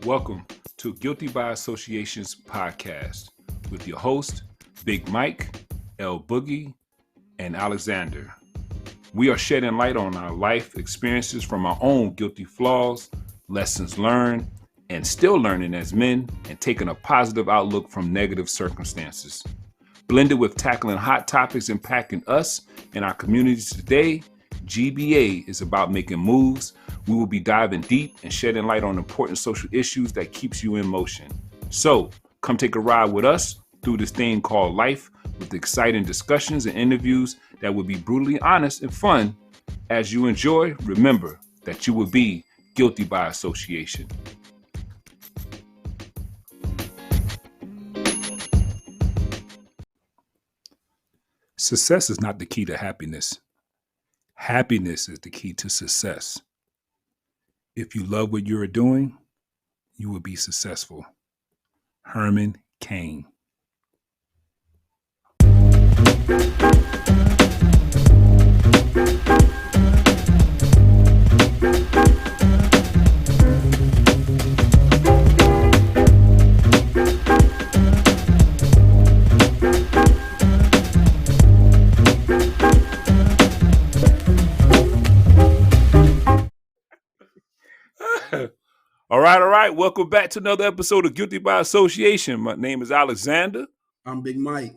Welcome to Guilty by Association's podcast with your host, Big Mike, L Boogie, and Alexander. We are shedding light on our life experiences from our own guilty flaws, lessons learned, and still learning as men, and taking a positive outlook from negative circumstances. Blended with tackling hot topics impacting us and our communities today, GBA is about making moves. We will be diving deep and shedding light on important social issues that keeps you in motion. So come take a ride with us through this thing called life with exciting discussions and interviews that will be brutally honest and fun. As you enjoy, remember that you will be guilty by association. Success is not the key to happiness. Happiness is the key to success. If you love what you are doing, you will be successful. Herman Cain. All right. Welcome back to another episode of Guilty by Association. My name is Alexander. I'm Big Mike.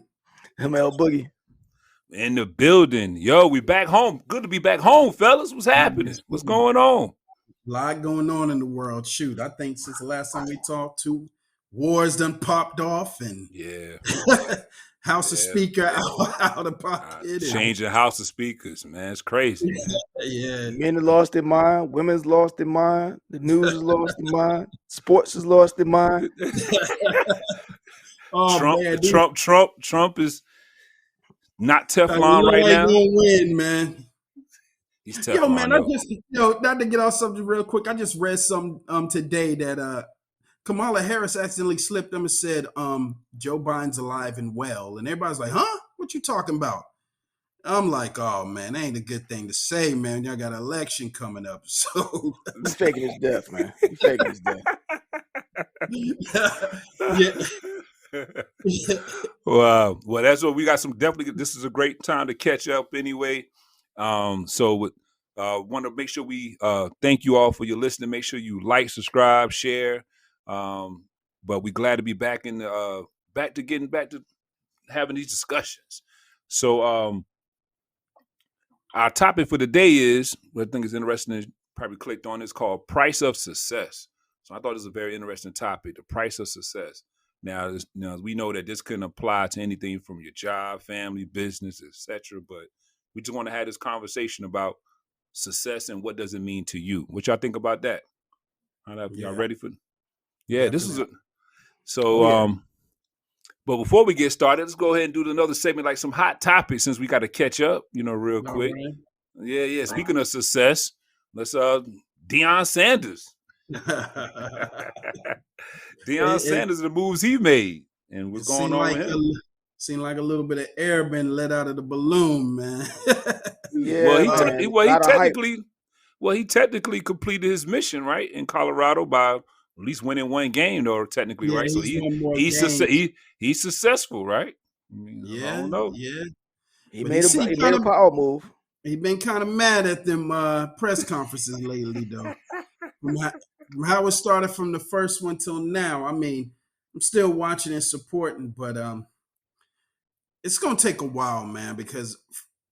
I'm L Boogie. In the building. Yo, we back home. Good to be back home, fellas. What's happening? What's going on? A lot going on in the world. Shoot, I think since the last time we talked, 2 wars done popped off, and House of Speaker out of pocket. Changing House of Speakers, man. It's crazy. Men have lost their mind. Women's lost their mind. The news has lost their mind. Sports has lost their mind. Trump is not Teflon right now. Gonna win, man. He's Teflon. Not to get off something real quick. I just read some today that Kamala Harris accidentally slipped them and said Joe Biden's alive and well, and everybody's like, "Huh? What you talking about?" I'm like, "Oh man, that ain't a good thing to say, man. Y'all got an election coming up, so he's faking his death, man. He's faking his death." Wow. Well, that's what we got. This is a great time to catch up anyway. Want to make sure we thank you all for your listening. Make sure you like, subscribe, share. But we're glad to be back back to having these discussions. So our topic for the day is, what I think is interesting, is probably clicked on, is called Price of Success. So I thought it was a very interesting topic, the price of success. Now, we know that this can apply to anything from your job, family, business, etc. But we just want to have this conversation about success and what does it mean to you. What y'all think about that? Y'all ready for? Yeah, this is but before we get started, let's go ahead and do another segment, like some hot topics, since we got to catch up, real quick. Right. Yeah. Speaking of success, let's Deion Sanders. Deion Sanders, the moves he made, and what's going on with him. Seemed like a little bit of air been let out of the balloon, man. He technically completed his mission, right, in Colorado by at least winning one game, though, technically, right? So he's successful, right? I don't know. Yeah. He made a power move. He been kind of mad at them press conferences lately, though. From how it started from the first one till now. I mean, I'm still watching and supporting, but it's gonna take a while, man, because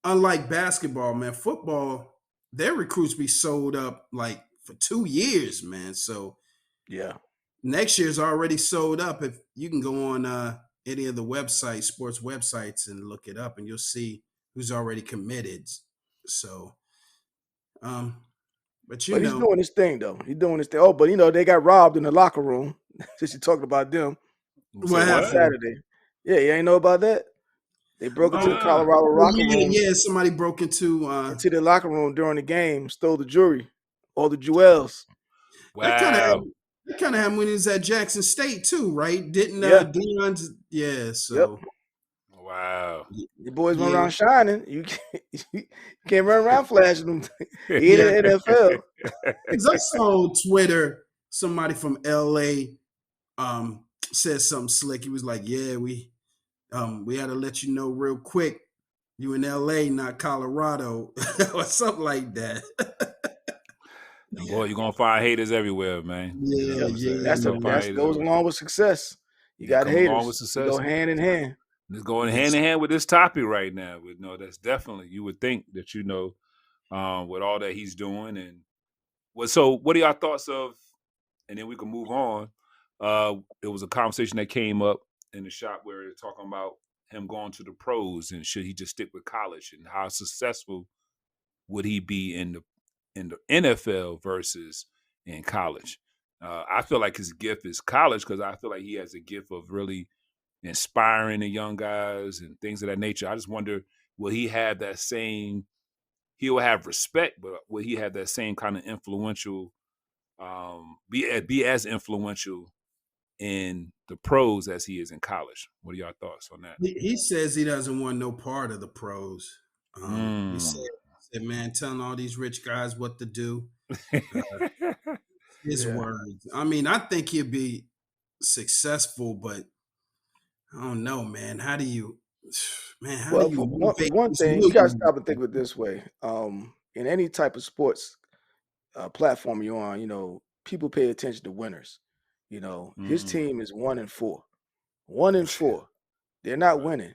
unlike basketball, man, football, their recruits be sold up like for 2 years, man. So next year's already sold up. If you can go on any of the websites, sports websites, and look it up, and you'll see who's already committed. So, but he's doing his thing, though. He's doing his thing. Oh, but they got robbed in the locker room. Since you talked about them, what happened Saturday? Yeah, you ain't know about that? They broke into the Colorado locker room. Yeah, somebody broke into the locker room during the game, stole the jewelry, all the jewels. Wow. That kind of happened when he was at Jackson State too, right? Didn't Deion's? Yeah. So. Yep. Wow. The boys run around shining. You can't run around flashing them. He in the NFL. Because I saw on Twitter somebody from LA said something slick. He was like, "Yeah, we had to let you know real quick. You in LA, not Colorado," or something like that. And boy, you're gonna find haters everywhere, man. You know Yeah, what Yep. I'm saying? yeah, You're gonna find That haters goes everywhere. along with success. You They got come along with haters. You success. go hand in hand. It's going yes. hand in hand with this topic right now. With that's definitely, you would think that with all that he's doing. And so what are your thoughts of? And then we can move on. It was a conversation that came up in the shop where they're talking about him going to the pros and should he just stick with college, and how successful would he be in the NFL versus in college. I feel like his gift is college because I feel like he has a gift of really inspiring the young guys and things of that nature. I just wonder, will he have that same? He'll have respect, but will he have that same kind of influential? Be as influential in the pros as he is in college. What are your thoughts on that? He says he doesn't want no part of the pros. He Mm. said, man, telling all these rich guys what to do. His Yeah. words. I mean, I think he'd be successful, but I don't know, man. How do you, man? How Well, do you for motivate one these thing, you got to millions? stop and think of it this way. In any type of sports platform you're on, people pay attention to winners. His team is 1-4. 1-4. They're not winning.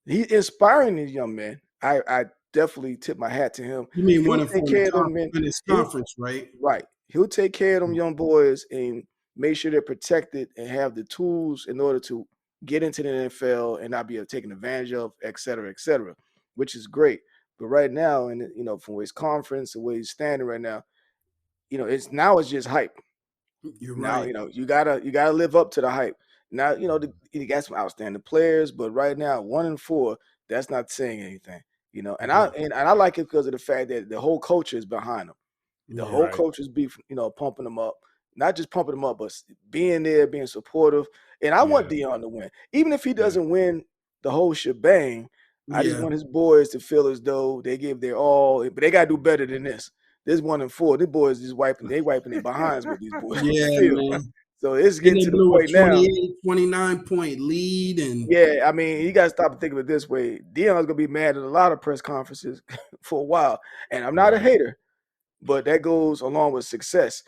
He's inspiring these young men. I definitely tip my hat to him. You mean He'll one and take four care of them, man. in this He'll conference, right? Right. He'll take care of them young boys and make sure they're protected and have the tools in order to get into the NFL and not be taken advantage of, et cetera, which is great. But right now, and from where his conference and where he's standing right now, it's just hype. You're Now, right. you gotta live up to the hype. Now, he got some outstanding players, but right now, 1-4, that's not saying anything. And I like it because of the fact that the whole culture is behind him. The Yeah. whole Right. coach is pumping them up, not just pumping them up, but being there, being supportive. And I want Dion to win, even if he doesn't win the whole shebang. I just Yeah. want his boys to feel as though they give their all, but they gotta do better than this. This 1-4, these boys just wiping their behinds with these boys on the Yeah, field. man. So it's Then getting they to the blew a point now. 28, 29-point lead. And Yeah, I mean, you gotta stop and think of it this way. Dion's gonna be mad at a lot of press conferences for a while, and I'm not a Right. hater. But that goes along with success.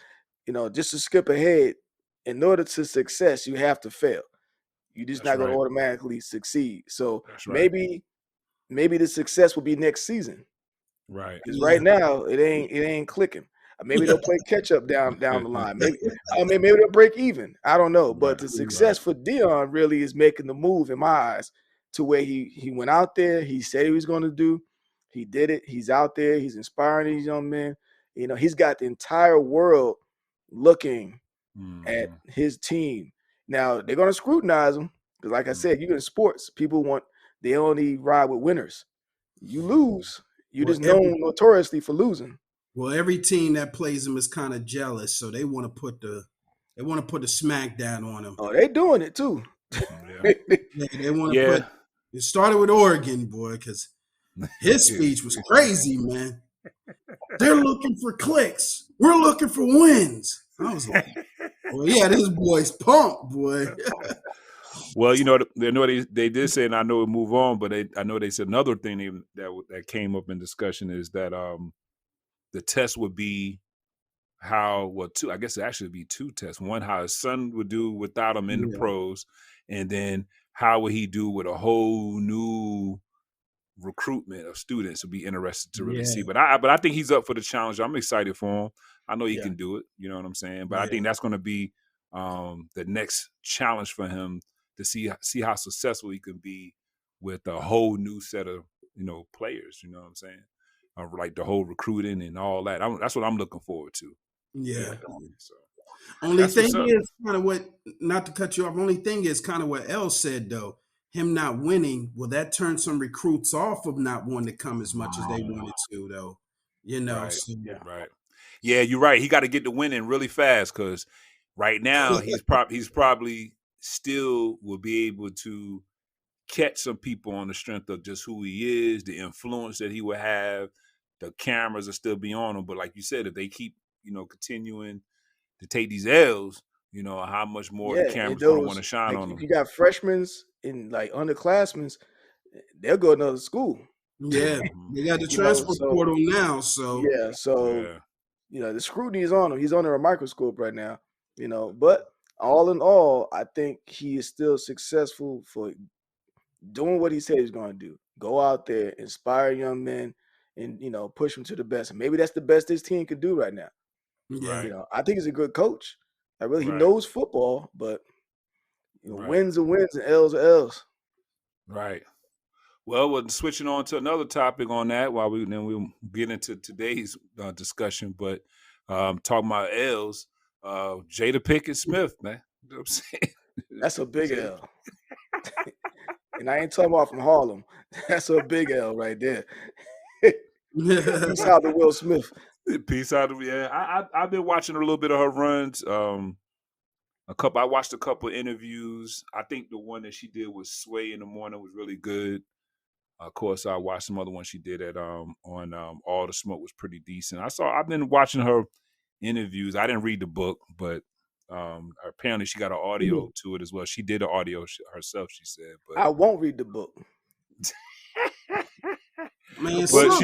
Just to skip ahead, in order to success, you have to fail. You're just That's not going right. to automatically succeed. So That's right. maybe the success will be next season. Right. Because yeah, right now it ain't clicking. Maybe they'll play catch up down the line. Maybe they'll break even. I don't know. But the success for Dion really is making the move in my eyes to where he went out there. He said he was going to do. He did it. He's out there. He's inspiring these young men. He's got the entire world looking at his team. Now they're going to scrutinize him because, like I said, you in sports, they only ride with winners. You lose, you're well, just known notoriously for losing. every team that plays him is kind of jealous, so they want to put the smack down on him. Oh, they doing it too. Yeah. They want to put. It started with Oregon, boy, because his speech was crazy, man. They're looking for clicks. We're looking for wins. I was like, well, yeah, this boy's pumped, boy. Well, they did say, and I know it move on, but I know they said another thing that came up in discussion is that the test would be I guess it actually would be two tests. One, how his son would do without him in the pros, and then how would he do with a whole new recruitment of students. Would be interested to really see. But I think he's up for the challenge. I'm excited for him. I know he can do it. You know what I'm saying? But I think that's going to be the next challenge for him to see how successful he can be with a whole new set of players. You know what I'm saying? Like the whole recruiting and all that. That's what I'm looking forward to. Yeah. So Only thing is kind of what, not to cut you off, only thing is kind of what El said, though. Him not winning, will that turn some recruits off of not wanting to come as much as they wanted to, though? Right. So. Right. Yeah, you're right. He got to get the winning really fast because right now he's probably still will be able to catch some people on the strength of just who he is, the influence that he will have. The cameras will still be on him, but like you said, if they keep continuing to take these L's, how much more the camera's going to want to shine on them. If you got freshmen and like underclassmen, they'll go to another school. Yeah, they got the transfer portal now. So the scrutiny is on him. He's under a microscope right now. But all in all, I think he is still successful for doing what he said he's going to do. Go out there, inspire young men, and push them to the best. And maybe that's the best this team could do right now. Yeah. I think he's a good coach. He knows football, but wins are wins and L's are L's. Right. Well, we're switching on to another topic on that while we'll get into today's discussion. But talking about L's, Jada Pinkett Smith, man. You know what I'm saying? That's a big L. And I ain't talking about from Harlem. That's a big L right there. Peace out to Will Smith. Peace out to I've been watching a little bit of her runs. I watched a couple of interviews. I think the one that she did with Sway in the Morning was really good. Of course, I watched some other ones she did at on All the Smoke was pretty decent. I've been watching her interviews. I didn't read the book, but apparently she got an audio to it as well. She did an audio herself, she said. But I won't read the book. Man, but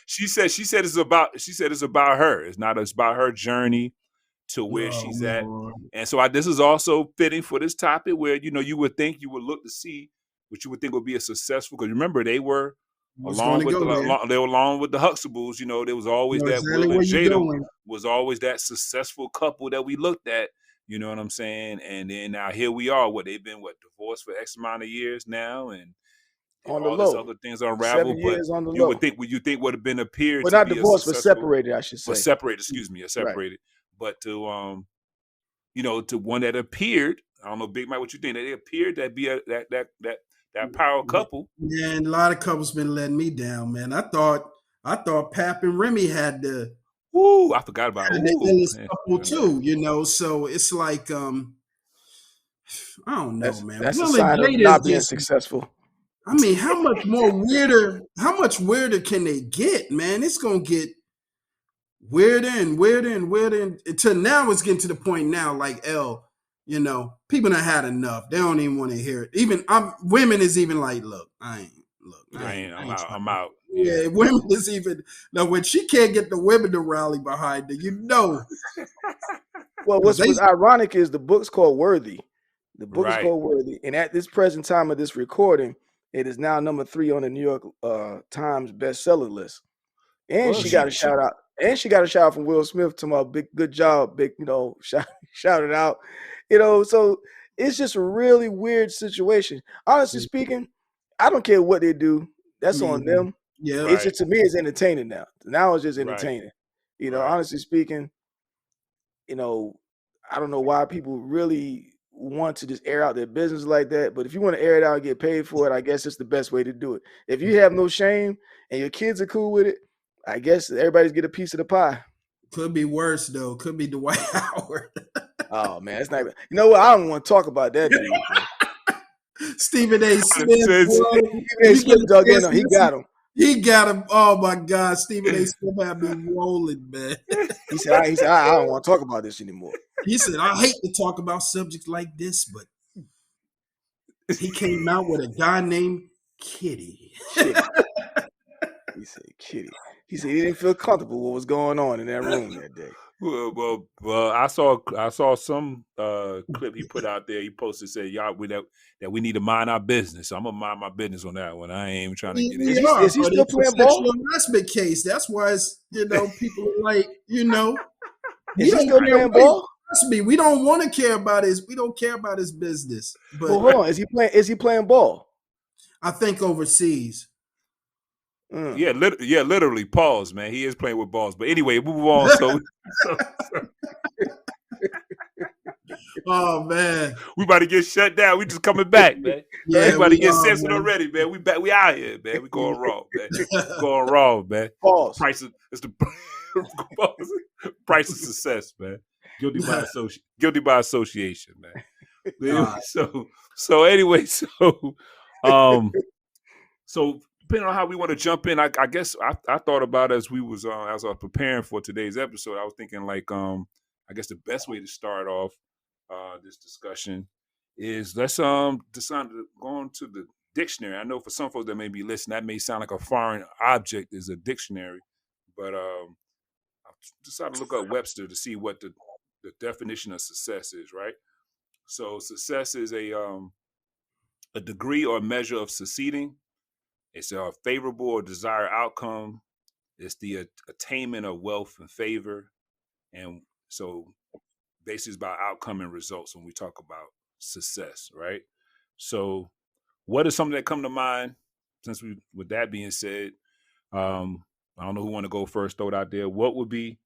she said it's about her. It's about her journey to where she's at. And so this is also fitting for this topic where you would look to see what you would think would be a successful, because remember they were along with the Huxtables. There was always that Will and Jada was always that successful couple that we looked at. You know what I'm saying? And then now here we are. They've been divorced for X amount of years now, and on the all low. This other things unravel. 7 years on the you low. would have been appeared. Well, to not be divorced, but separated, I should say. But separated. Excuse me, separated. Right. But to to one that appeared. I don't know, Big Mike, what you think? They appeared to be that power couple. Yeah, and a lot of couples been letting me down, man. I thought Pap and Remy had the I forgot about it. Couple too, so it's like I don't know, man. That's a sign of not being successful. I mean, how much weirder can they get, man? It's gonna get weirder and weirder and weirder until now. It's getting to the point now, like people done had enough. They don't even want to hear it. Even women is even like, look, I'm out. Yeah, women is even now when she can't get the women to rally behind her, Well, what's ironic is the book's called Worthy. The book is called Worthy, and at this present time of this recording, it is now number 3 on the New York Times bestseller list. And she got a shout out. And she got a shout out from Will Smith to my good job, shout it out. So it's just a really weird situation. Honestly speaking, I don't care what they do. That's on them. Yeah, it's just, to me, it's entertaining now. Now it's just entertaining. Honestly speaking, I don't know why people really want to just air out their business like that. But if you want to air it out and get paid for it, I guess it's the best way to do it. If you have no shame and your kids are cool with it, I guess everybody's get a piece of the pie. Could be worse though. Could be Dwight Howard. Oh man, it's not. You know what? I don't want to talk about that dude. Stephen A. Smith. Stephen A. Smith dug in on. He got him. He got him. Oh my God, Stephen A. Smith had me rolling, man. He said, I don't want to talk about this anymore. He said, I hate to talk about subjects like this, but he came out with a guy named Kitty. He said, Kitty. He said he didn't feel comfortable what was going on in that room that day. Well, I saw some clip he put out there. He posted, said, "Y'all, that we need to mind our business." So I'm gonna mind my business on that one. I ain't even trying to get in. Is he still playing ball? Harassment case. That's why it's people are like Is he still playing ball? Trust me, we don't want to care about his. We don't care about his business. But hold on, is he playing ball? I think overseas. Yeah, literally. Pause, man. He is playing with balls. But anyway, move on. Oh man, we about to get shut down. We just coming back, man. Yeah, everybody get censored already, man. We back. We out here, man. We going raw, man. Going raw, man. Pause. Price is the price of success, man. Guilty by association, man. So anyway, so depending on how we want to jump in, I guess I thought about as I was preparing for today's episode, I was thinking like I guess the best way to start off this discussion is let's decide to go on to the dictionary. I know for some folks that may be listening, that may sound like a foreign object is a dictionary, but I decided to look up Webster to see what the definition of success is, right? So success is a degree or measure of succeeding. It's a favorable or desired outcome. It's the attainment of wealth and favor. And so basically it's about outcome and results when we talk about success, right? So what is something that come to mind since with that being said, I don't know who want to go first, throw it out there. What the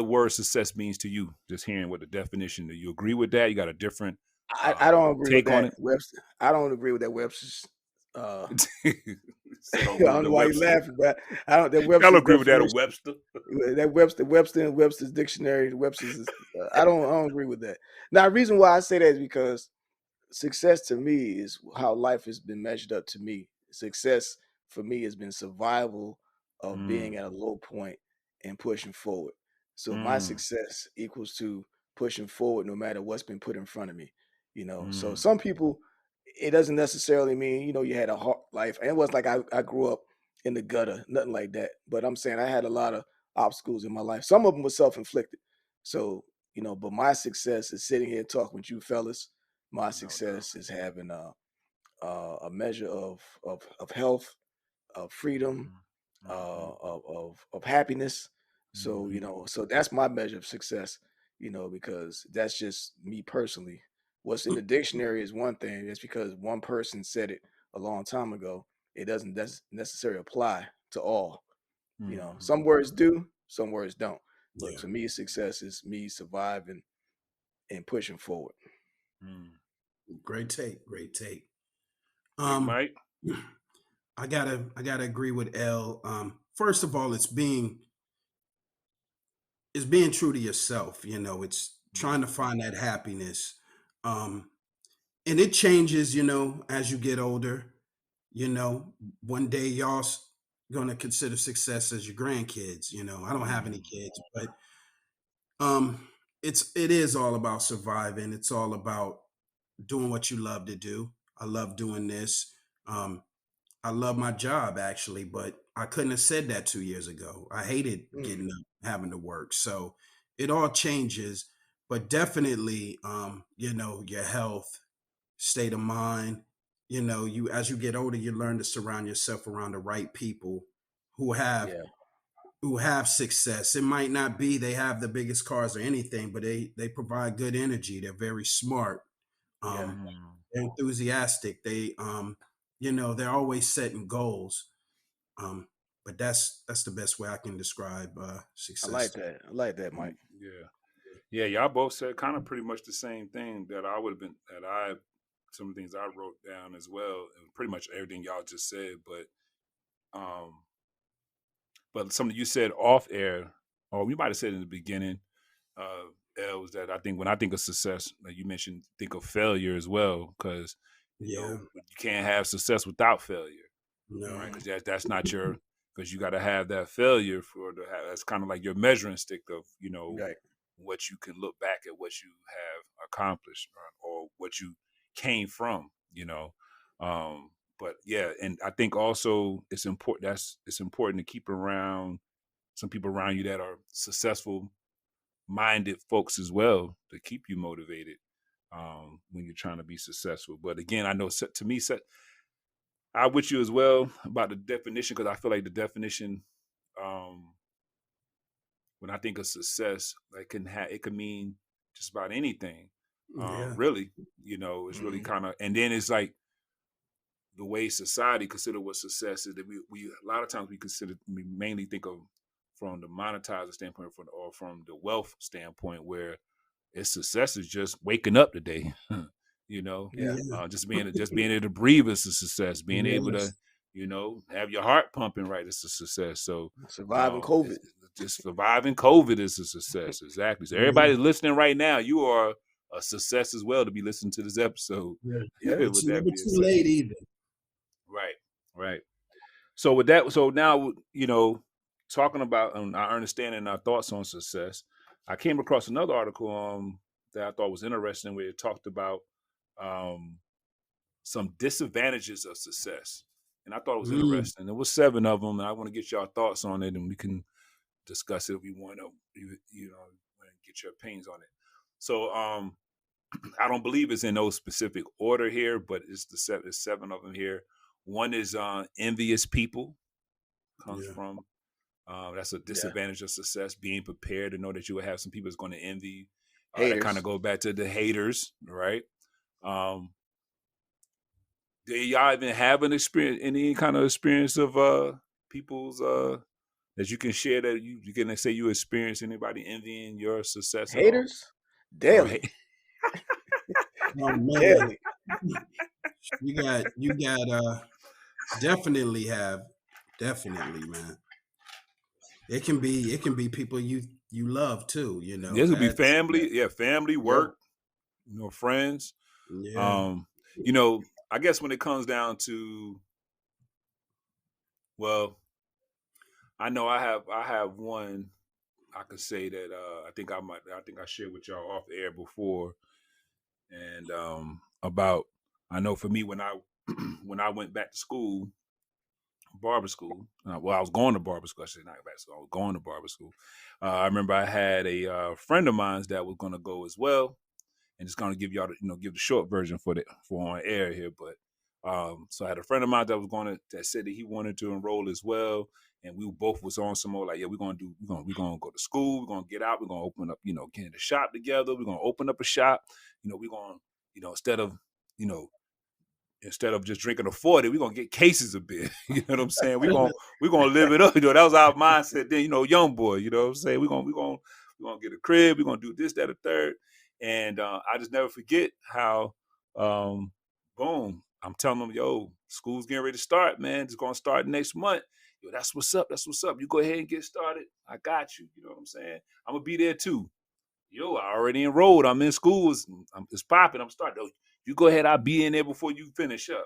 word success means to you? Just hearing what the definition, do you agree with that? You got a different I don't agree take with on that, Webster. I don't agree with that Webster's. it? I don't know why you're laughing, but I don't. That I Webster's don't agree with that, definition- Webster. That Webster and Webster's dictionary. Webster's. I don't agree with that. Now, the reason why I say that is because success to me is how life has been measured up to me. Success for me has been survival of being at a low point and pushing forward. So my success equals to pushing forward no matter what's been put in front of me. So some people, it doesn't necessarily mean, you had a hard life. And it was like I grew up in the gutter, nothing like that. But I'm saying I had a lot of obstacles in my life. Some of them were self-inflicted. So, but my success is sitting here talking with you fellas. My success is having a measure of health, of freedom, of happiness. So so that's my measure of success. Because that's just me personally. What's in the dictionary is one thing. It's because one person said it a long time ago. It doesn't necessarily apply to all. Some words do, some words don't. But to me, success is me surviving and pushing forward. Great take. Mike? I gotta agree with L. First of all, it's being true to yourself. It's trying to find that happiness. And it changes, as you get older. One day y'all's gonna consider success as your grandkids. I don't have any kids, but it is all about surviving. It's all about doing what you love to do. I love doing this. I love my job actually, but I couldn't have said that 2 years ago. I hated getting up, having to work. So it all changes, but definitely, your health, state of mind, you, as you get older, you learn to surround yourself around the right people who have, success. It might not be, they have the biggest cars or anything, but they provide good energy. They're very smart. They're enthusiastic. They're always setting goals. But that's the best way I can describe success. I like that, Mike. Yeah, y'all both said kind of pretty much the same thing that some of the things I wrote down as well, and pretty much everything y'all just said, but something you said off air, or you might have said in the beginning, was that I think when I think of success, like you mentioned, think of failure as well, because you can't have success without failure, right? Because that's not because you got to have that failure that's kind of like your measuring stick of what you can look back at, what you have accomplished, or what you came from, but yeah, and I think also it's important to keep around some people around you that are successful minded folks as well, to keep you motivated when you're trying to be successful. But again, I know to me, I'm with you as well about the definition, because I feel like the definition, when I think of success, it can mean just about anything. Really, it's really kind of, and then it's like the way society consider what success is, that we a lot of times we mainly think of from the monetizer standpoint, or from the wealth standpoint, where success is just waking up today. Just being able to breathe is a success. Being able to, have your heart pumping right is a success. So surviving COVID, just surviving COVID is a success. Exactly. So everybody listening right now, you are a success as well to be listening to this episode. It's never too late either. Right. So with that, so now talking about our understanding, our thoughts on success. I came across another article that I thought was interesting, where it talked about some disadvantages of success, and I thought it was interesting. There was 7 of them, and I want to get y'all thoughts on it, and we can discuss it if we want to, get your opinions on it. So I don't believe it's in no specific order here, but it's there's 7 of them here. One is envious people comes from. That's a disadvantage of success, being prepared to know that you will have some people that's going to envy. That kind of goes back to the haters, right? Do y'all even have any kind of experience of people's that you can share, that you can say you experience anybody envying your success? Haters? Daily. Oh, man. Daily. You got definitely, man. It can be people you love too, you know. This will be family, family, work, friends. Yeah. I guess when it comes down to, well, I know I have one I could say that I think I shared with y'all off air before, and about, I know for me, when I went back to school, barber school. I was going to barber school. I should not back to school. I was going to barber school. I remember I had a friend of mine that was going to go as well, and just going to give y'all, give the short version for on air here. But so I had a friend of mine that said that he wanted to enroll as well, and we both was on some more like, we're gonna go to school, we're gonna get out, we're gonna open up, get in the shop together, we're gonna open up a shop, we're gonna, instead of just drinking a 40, we're gonna get cases of beer. You know what I'm saying? We're gonna live it up. That was our mindset then, young boy, you know what I'm saying? We're gonna get a crib, we're gonna do this, that, or third. And I just never forget how boom, I'm telling them, school's getting ready to start, man. It's gonna start next month. That's what's up. You go ahead and get started. I got you. You know what I'm saying? I'm gonna be there too. I already enrolled. I'm in school. It's popping. I'm starting. You go ahead. I'll be in there before you finish up.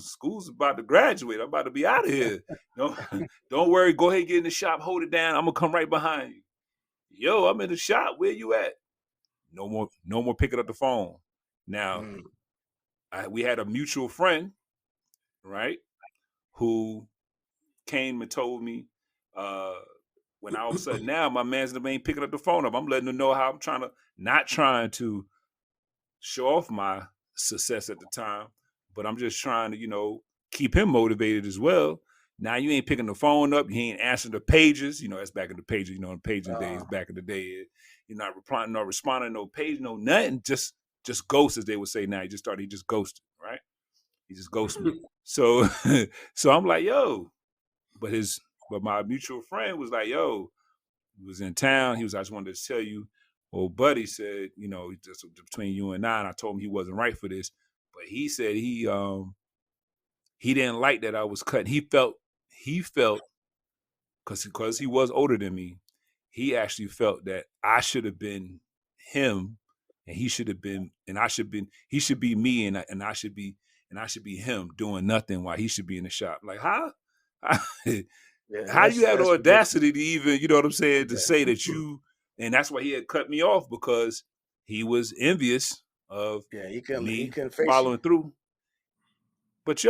School's about to graduate. I'm about to be out of here. Don't worry. Go ahead and get in the shop. Hold it down. I'm gonna come right behind you. I'm in the shop. Where you at? No more picking up the phone. Now, we had a mutual friend, right, who came and told me when all of a sudden now my man's ain't picking up the phone up. I'm letting them know how I'm not trying to show off my success at the time, but I'm just trying to, keep him motivated as well. Now you ain't picking the phone up, you ain't answering the pages, that's back in the pages, in paging days, back in the day. You're not replying, no responding, no page, no nothing, just ghost, as they would say now. He just ghosted, right? He just ghosted me. So I'm like, but my mutual friend was like, he was in town. He was, I just wanted to tell you, old buddy said, just between you and I told him he wasn't right for this. But he said he didn't like that I was cutting. He felt, because he was older than me, he actually felt that I should have been him, and he should be me, and I should be him doing nothing while he should be in the shop. Like, how? How do you have the audacity to even, you know what I'm saying, to say that you, and that's why he had cut me off, because he was envious of me following through. But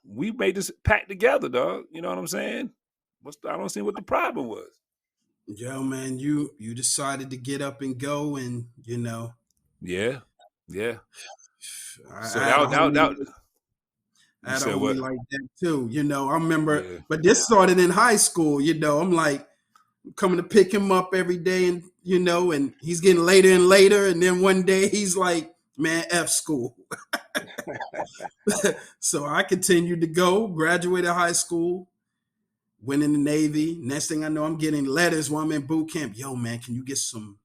we made this pact together, dog. You know what I'm saying? I don't see what the problem was. Man, you decided to get up and go, and Yeah. I had a homie like that too. I remember, but this started in high school. I'm like coming to pick him up every day, and and he's getting later and later, and then one day he's like, "Man, F school." So I continued to go, graduated high school, went in the Navy. Next thing I know, I'm getting letters while I'm in boot camp. Yo, man, can you get some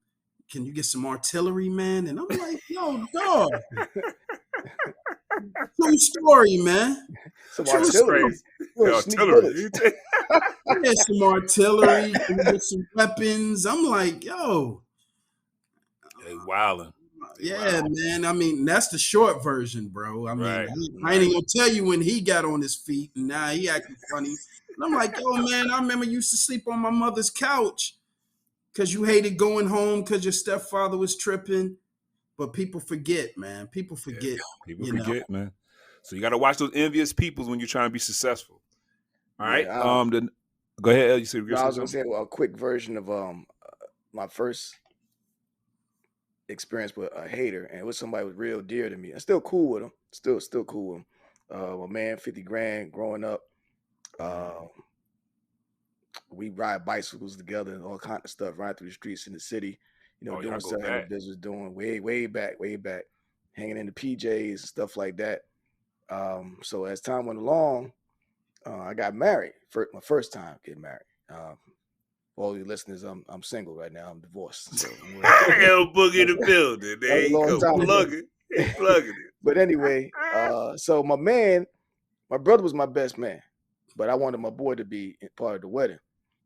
artillery, man? And I'm like, yo, dog. True story, man. Some artillery. Artillery. Yeah, some artillery, get some weapons. I'm like, yo. Hey, wildin'. Yeah, man. I mean, that's the short version, bro. I mean, I ain't even gonna tell you when he got on his feet, and now he acting funny. And I'm like, yo, man, I remember you used to sleep on my mother's couch because you hated going home because your stepfather was tripping. But people forget, man. People forget. People forget, man. So you got to watch those envious peoples when you're trying to be successful. All right. Then go ahead. You said I was gonna say a quick version of my first experience with a hater, and it was somebody who was real dear to me. I'm still cool with him. Still cool with him. A man, 50 grand, growing up. We ride bicycles together and all kind of stuff, ride through the streets in the city, doing stuff in the business, doing way back, hanging in the PJs and stuff like that. So as time went along, I got married. My first time getting married. For all you listeners, I'm single right now. I'm divorced. So Boogie in the building. There you go. Plugging it. But anyway, so my brother was my best man, but I wanted my boy to be part of the wedding.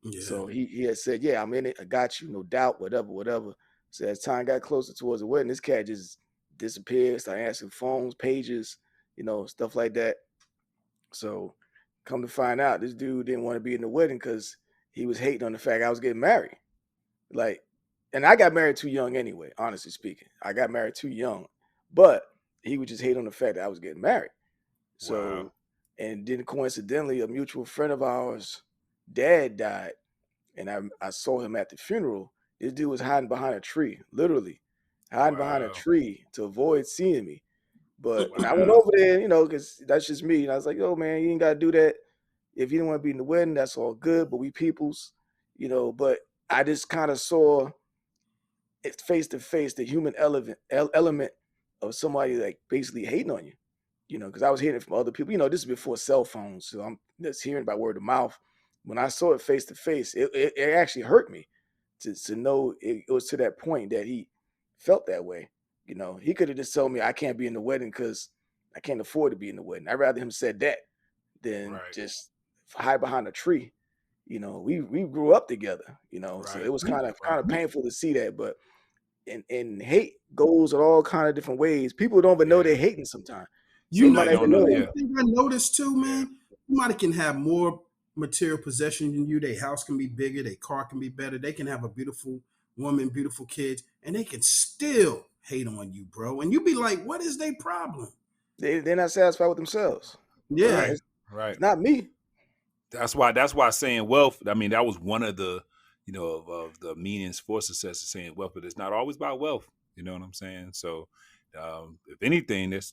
Yeah. So he had said, yeah, I'm in it. I got you, no doubt, whatever. So as time got closer towards the wedding, this cat just disappeared, started answering phones, pages, stuff like that. So come to find out, this dude didn't want to be in the wedding because he was hating on the fact I was getting married. And I got married too young anyway, honestly speaking. I got married too young, but he would just hate on the fact that I was getting married. So, and then coincidentally, a mutual friend of ours, dad died, and I saw him at the funeral. This dude was hiding behind a tree, literally hiding behind a tree to avoid seeing me. But when I went over there, because that's just me, and I was like, "Yo, man, you ain't gotta do that. If you don't want to be in the wedding, that's all good. But we peoples, But I just kind of saw it face to face, the human element of somebody like basically hating on you, because I was hearing it from other people. This is before cell phones, so I'm just hearing by word of mouth. When I saw it face to face, it actually hurt me to know it was to that point that he felt that way. He could have just told me I can't be in the wedding because I can't afford to be in the wedding. I'd rather him said that than just hide behind a tree. We grew up together, so it was kind of painful to see that. But and hate goes in all kind of different ways. People don't even know they're hating sometimes. I noticed too, man. Somebody can have more material possession than you. Their house can be bigger, their car can be better. They can have a beautiful woman, beautiful kids, and they can still hate on you, bro. And you be like, what is their problem? They're not satisfied with themselves. Yeah. Right. It's not me. That's why saying wealth, I mean, that was one of the, of the meanings for success is saying wealth, but it's not always about wealth. You know what I'm saying? So if anything, that's,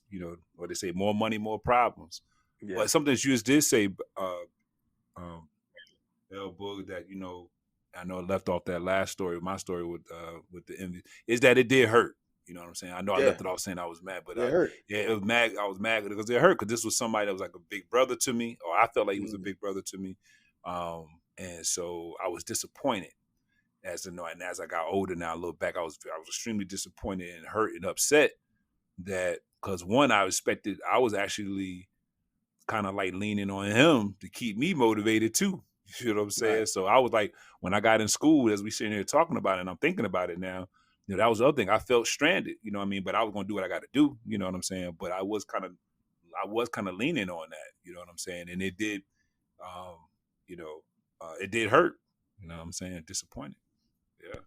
what they say, more money, more problems. Yeah. But something that you just did say, El Boog, that, I know I left off that last story, my story with the envy, is that it did hurt. You know what I'm saying? I know I left it off saying I was mad, but it hurt. It was mad. I was mad because it hurt because this was somebody that was like a big brother to me, or I felt like he was a big brother to me, and so I was disappointed. And as I got older now, I look back, I was extremely disappointed and hurt and upset that because one, I was actually kind of like leaning on him to keep me motivated too. You know what I'm saying? Right. So I was like, when I got in school, as we sitting here talking about it, and I'm thinking about it now. That was the other thing. I felt stranded, you know what I mean? But I was going to do what I got to do, you know what I'm saying? But I was kind of leaning on that, you know what I'm saying? And it did, it did hurt, you know what I'm saying? Disappointed. Yeah.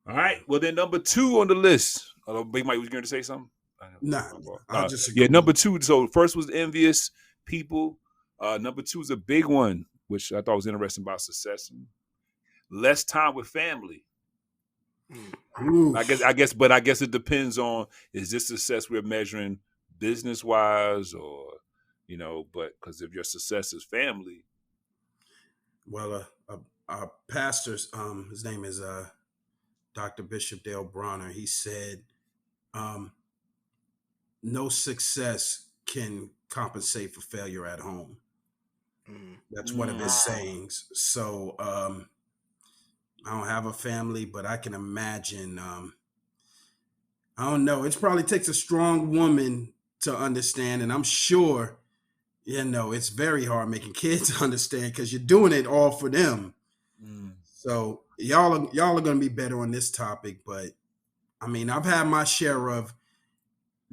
All right. Well, then number 2 on the list. Big Mike, was you going to say something? I'll just agree. Yeah, number 2. So first was envious people. Number 2 is a big one, which I thought was interesting about success. Less time with family. I guess it depends on, is this success we're measuring business wise or, but because if your success is family. Well, our pastor's, his name is Dr. Bishop Dale Bronner. He said, no success can compensate for failure at home. That's one of his sayings. So, I don't have a family, but I can imagine, I don't know. It probably takes a strong woman to understand. And I'm sure, it's very hard making kids understand because you're doing it all for them. So y'all are going to be better on this topic. But I mean, I've had my share of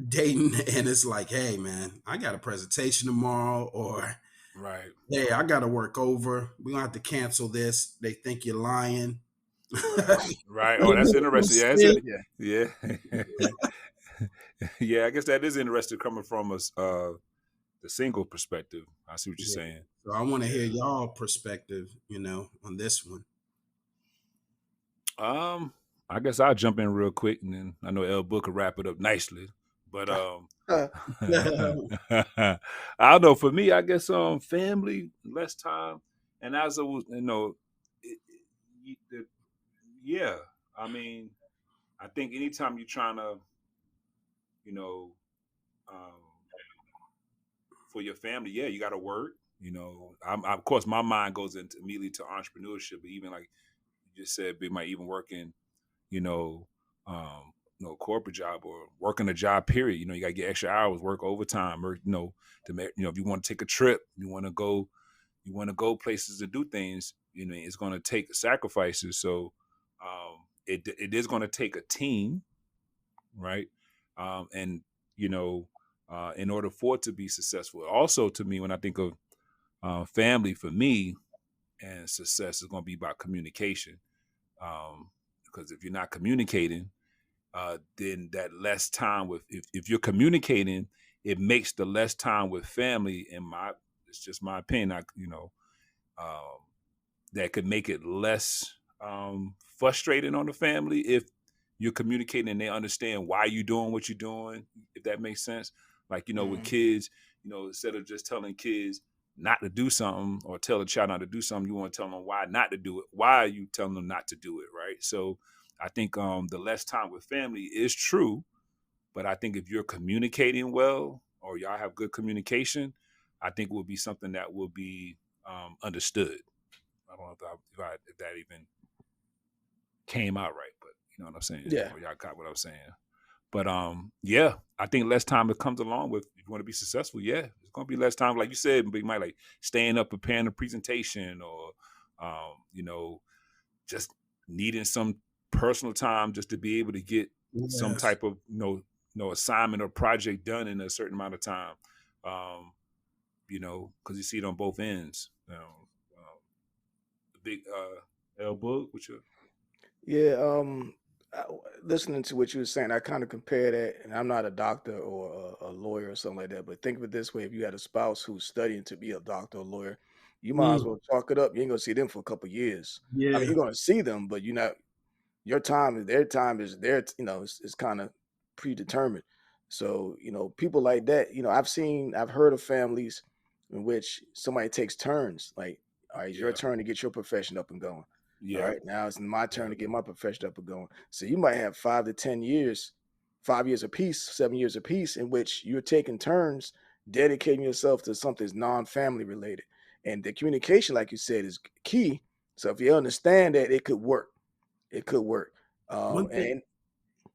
dating and it's like, hey, man, I got a presentation tomorrow, or right. Hey, I got to work over. We're going to have to cancel this. They think you're lying. Right. Oh, that's interesting. Yeah, that's it. Yeah. Yeah. Yeah, I guess that is interesting coming from us the single perspective. I see what you're saying. So I want to hear y'all perspective, on this one. I guess I'll jump in real quick, and then I know El Book will wrap it up nicely. But I don't know. For me, I guess family, less time, and as I was, yeah. I mean, I think anytime you're trying to, for your family, yeah, you got to work. Of course, my mind goes into immediately to entrepreneurship, but even like you just said, Big Mike, even working, corporate job or working a job period, you got to get extra hours, work overtime, or, if you want to take a trip, you want to go places to do things, it's going to take sacrifices. So it is going to take a team, right? And, in order for it to be successful. Also, to me, when I think of family, for me, and success is going to be about communication. Because if you're not communicating, then that less time with, if you're communicating, it makes the less time with family. It's just my opinion. That could make it less frustrating on the family if you're communicating and they understand why you're doing what you're doing, if that makes sense. Like, with kids, instead of just telling kids not to do something or tell a child not to do something, you want to tell them why not to do it. Why are you telling them not to do it, right? So I think the less time with family is true, but I think if you're communicating well or y'all have good communication, I think it will be something that will be understood. I don't know if that even came out right, but you know what I'm saying? Yeah. Or y'all got what I was saying. But yeah, I think less time it comes along with, if you want to be successful, yeah, it's gonna be less time. Like you said, Big Mike, like staying up preparing a presentation or just needing some personal time just to be able to get some type of assignment or project done in a certain amount of time. Because you see it on both ends. Big L Book, which Yeah, listening to what you were saying, I kind of compare that, and I'm not a doctor or a lawyer or something like that, but think of it this way: if you had a spouse who's studying to be a doctor or lawyer, you might as well chalk it up. You ain't gonna see them for a couple of years. I mean, you're gonna see them, but you're not. Your time, their time is their, it's kind of predetermined. So, people like that, I've heard of families in which somebody takes turns. Like, all right, it's your turn to get your profession up and going. All right, now it's my turn to get my profession up and going. So you might have 5 to 10 years, 5 years apiece, 7 years apiece, in which you're taking turns dedicating yourself to something that's non-family related. And the communication, like you said, is key. So if you understand that, it could work. It could work. One thing, And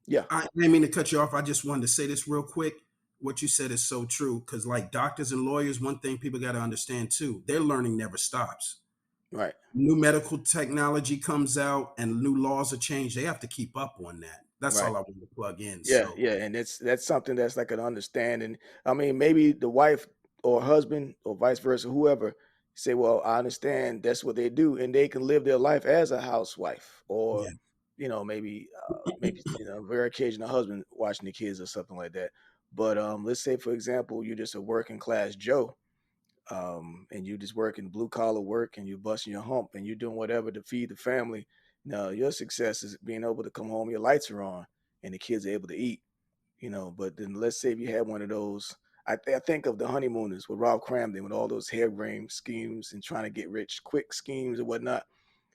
yeah, I didn't mean to cut you off. I just wanted to say this real quick. What you said is so true, because like doctors and lawyers, one thing people got to understand too, their learning never stops. right. New medical technology comes out and new laws are changed. They have to keep up on that. That's Right. all I want to plug in. Yeah, So yeah, and that's something that's like an understanding. I mean, maybe the wife or husband or vice versa, whoever, say, "Well, I understand that's what they do, and they can live their life as a housewife, or yeah, maybe very occasional husband watching the kids or something like that." But let's say, for example, you're just a working class Joe, and you just working blue collar work, and you're busting your hump, and you're doing whatever to feed the family. Now, your success is being able to come home, your lights are on, and the kids are able to eat. But then let's say if you had one of those, I think of the honeymooners with Rob Cramden with all those harebrained schemes and trying to get rich quick schemes and whatnot.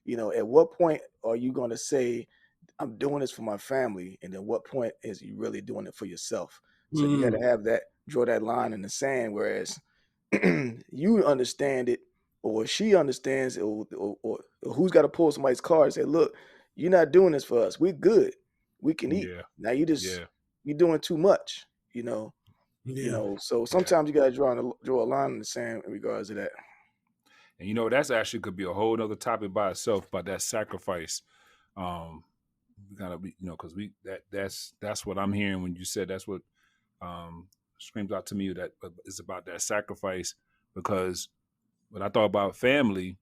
At what point are you going to say, I'm doing this for my family? And then what point is you really doing it for yourself? So you got to have that, draw that line in the sand, whereas you understand it, or she understands it, or who's got to pull somebody's card and say, look, you're not doing this for us. We're good. We can eat. yeah, Now you're doing too much, so sometimes you got to draw a line in the sand in regards to that. And that's actually could be a whole other topic by itself, about that sacrifice. We gotta be, because that's what I'm hearing when you said that's what screams out to me, that it's about that sacrifice. Because when I thought about family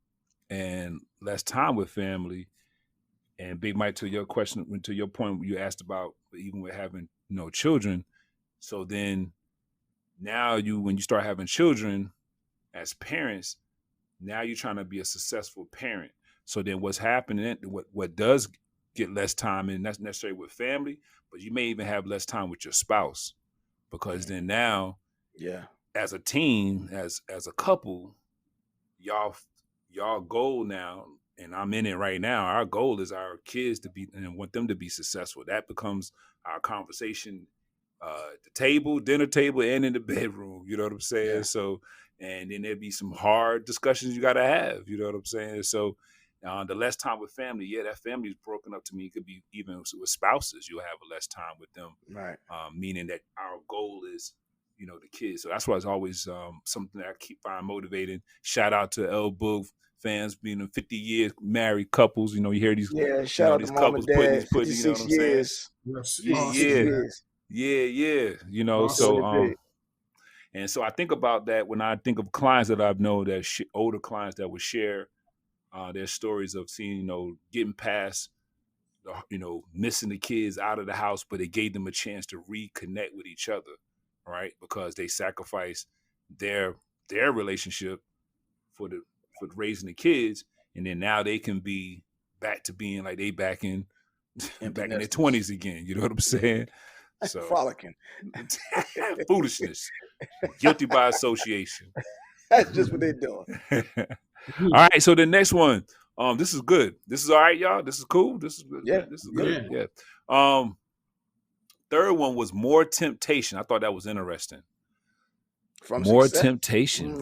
and less time with family, And Big Mike, to your question, to your point, you asked about even with having children. So then now when you start having children as parents, now you're trying to be a successful parent. So then what's happening, what does get less time, and that's necessarily with family, but you may even have less time with your spouse, because then now, as a team, as a couple, y'all goal now, and I'm in it right now, our goal is our kids to be, and want them to be successful. That becomes our conversation, the table, dinner table, and in the bedroom. You know what I'm saying? Yeah. So, and then there'd be some hard discussions you got to have. You know what I'm saying? So, the less time with family, that family is broken up. To me, it could be even with spouses. You'll have less time with them, right? Meaning that our goal is, the kids. So that's why it's always something that I find motivating. Shout out to El Boog fans, being 50 years married couples. You hear these, shout out these to mom couples and dad, putting, you know what I'm saying? Yes. Yeah. Awesome. So and so I think about that when I think of clients that I've known, that older clients that would share their stories of seeing, getting past, missing the kids out of the house, but it gave them a chance to reconnect with each other, right? Because they sacrificed their relationship for raising the kids, and then now they can be back to being like they back in their 20s again. You know what I'm saying? So frolicking, foolishness, guilty by association. That's just what they're doing. All right, so the next one, this is good. This is all right, y'all. This is cool. This is good. Yeah, this is good. Yeah. Third one was more temptation. I thought that was interesting. From more success? temptation.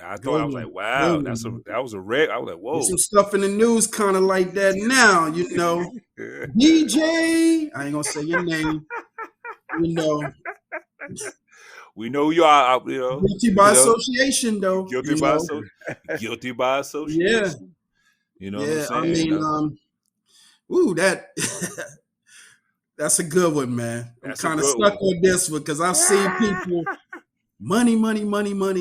I thought, I was like, wow, that was a wreck. I was like, whoa. There's some stuff in the news kind of like that now, DJ, I ain't gonna say your name. We know you are, guilty by association, though. Guilty by association. Yeah. You know what I'm saying? I mean, that's a good one, man. I'm kind of stuck on this one because I've seen people money.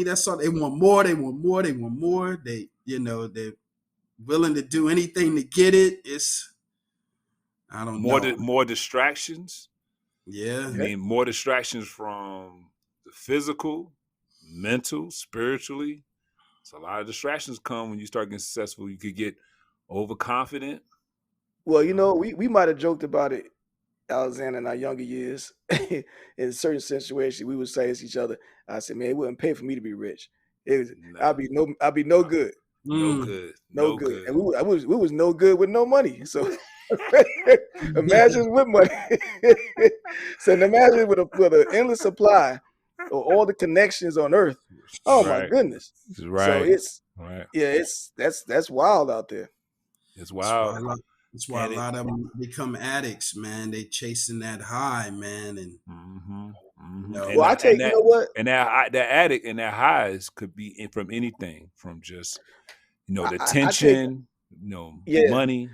That's all they want. More. They they're willing to do anything to get it. I don't know. More distractions. Yeah. I mean, more distractions from the physical, mental, spiritually. So a lot of distractions come when you start getting successful. You could get overconfident. Well, we might have joked about it, Alexander, in our younger years. In certain situations, we would say to each other, I said, man, it wouldn't pay for me to be rich. I'd be no good. No good. And we was no good with no money. So imagine with money. So imagine with an endless supply of all the connections on earth. Oh my goodness. Right. So that's wild out there. It's wild. That's why a lot of them become addicts, man. They chasing that high, man. And well, I tell you, what? And that addict and that highs could be from anything, from just the tension, money.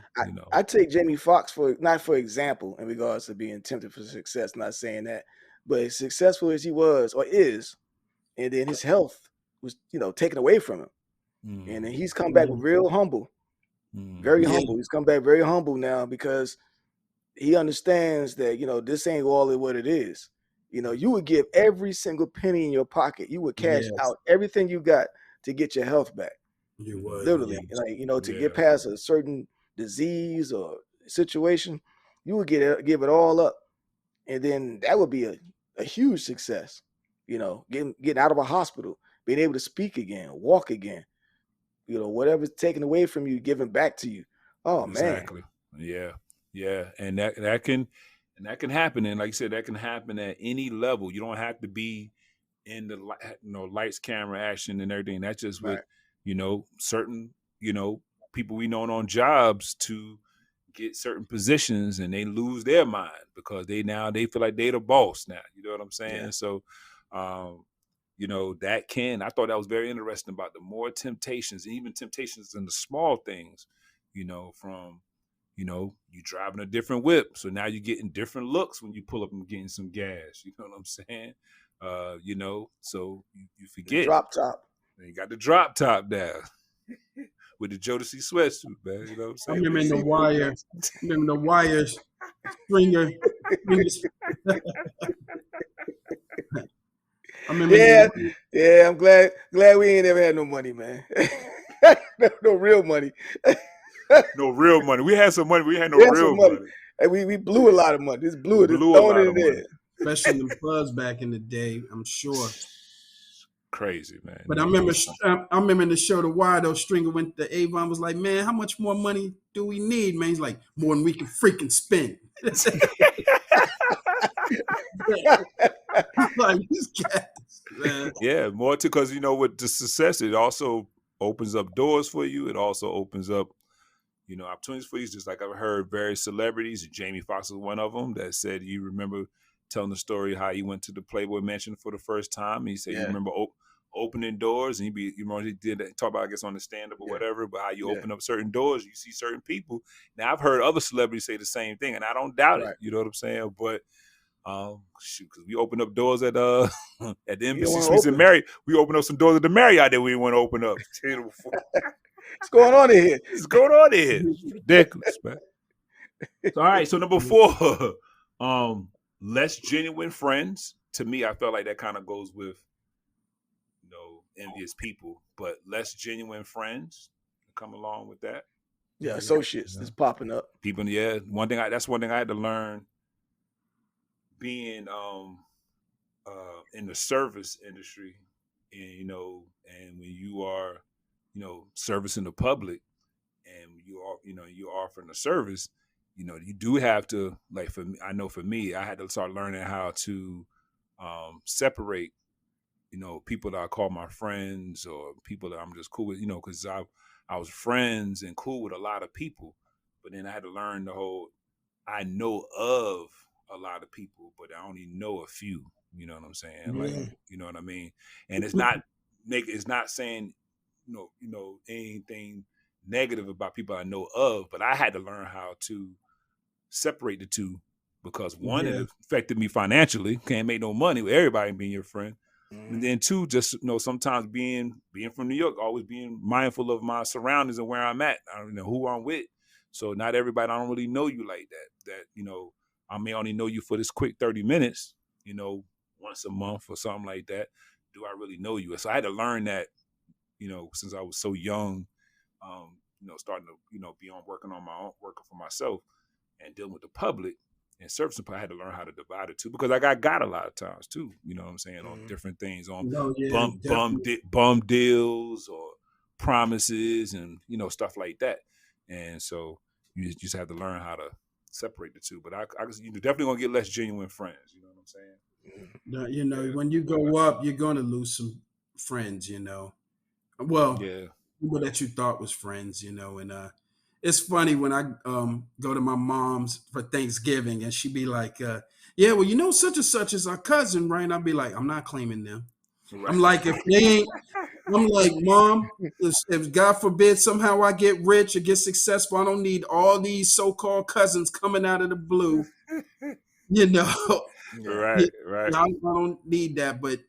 I take Jamie Foxx not for example in regards to being tempted for success. Not saying that, but as successful as he was or is, and then his health was taken away from him, and then he's come back real humble. Very humble. He's come back very humble now because he understands that, this ain't all of what it is. You would give every single penny in your pocket. You would cash out everything you got to get your health back. You would. Literally. To get past a certain disease or situation, you would give it all up. And then that would be a huge success. Getting out of a hospital, being able to speak again, walk again. Whatever's taken away from you, given back to you. Oh, exactly. Man. Yeah. And that can happen. And like you said, that can happen at any level. You don't have to be in the lights, camera, action, and everything. That's just with certain people we know on jobs to get certain positions, and they lose their mind because they feel like they're the boss now. You know what I'm saying? Yeah. So I thought that was very interesting about the more temptations, and even temptations in the small things, from, you driving a different whip. So now you're getting different looks when you pull up and getting some gas. You know what I'm saying? So you forget. The drop top. You got the drop top down. with the Jodeci sweatsuit, man. You know what I'm I saying? remember We in the see- wire. Remember the wires. Stringer. I remember Yeah, I'm glad we ain't ever had no money, man. no real money. No real money. We had some money. We had no We had real some money. money. And we blew a lot of money. Just blew it. Just Blew a throwing lot it of in money. there. especially in the clubs back in the day, I'm sure. Crazy, man. But I remember in the show The Wire, though, Stringer went to Avon, was like, man, how much more money do we need, man? He's like, more than we can freaking spend. Like, these cats, man. Yeah, more to because with the success, it also opens up doors for you. It also opens up, opportunities for you. Just like I've heard various celebrities, Jamie Foxx was one of them that said, you remember telling the story how he went to the Playboy Mansion for the first time. And he said, you remember opening doors, and he did that, talk about, I guess, on the stand-up or whatever, but how you open up certain doors, you see certain people. Now, I've heard other celebrities say the same thing, and I don't doubt it. You know what I'm saying? But because we opened up doors at the Embassy Suites in Marriott. We opened up some doors at the Marriott that we didn't want to open up. What's going on in here? What's going on in here? It's ridiculous, man. So, all right, so number 4, less genuine friends. To me, I felt like that kind of goes with envious people, but less genuine friends come along with that. Yeah, associates is popping up. People, yeah. That's one thing I had to learn being in the service industry, and and when you are servicing the public, and you're offering a service, you do have to, like, for me, I had to start learning how to separate people that I call my friends, or people that I'm just cool with, because I was friends and cool with a lot of people, but then I had to learn the whole, I know of a lot of people, but I only know a few. You know what I'm saying? Like, you know what I mean? And it's not saying anything negative about people I know of, but I had to learn how to separate the two, because one, it affected me financially. Can't make no money with everybody being your friend. And then 2, just sometimes being from New York, always being mindful of my surroundings and where I'm at. I don't know who I'm with. So not everybody, I don't really know you like that. That I may only know you for this quick 30 minutes, once a month or something like that. Do I really know you? So I had to learn that, since I was so young, starting to, be working on my own, working for myself and dealing with the public and servicing. I had to learn how to divide it too, because I got a lot of times too, you know what I'm saying, on different things, on bum deals or promises and, stuff like that. And so you just have to learn how to separate the two. But I you're definitely gonna get less genuine friends. You know what I'm saying? When you go up, you're gonna lose some friends. Well, people that you thought was friends. And it's funny when I go to my mom's for Thanksgiving, and she be like, "Yeah, well, such and such is our cousin, right?" And I'll be like, "I'm not claiming them." Right. I'm like, if they ain't. I'm like, Mom, if God forbid somehow I get rich or get successful, I don't need all these so-called cousins coming out of the blue. Right. I don't need that. But,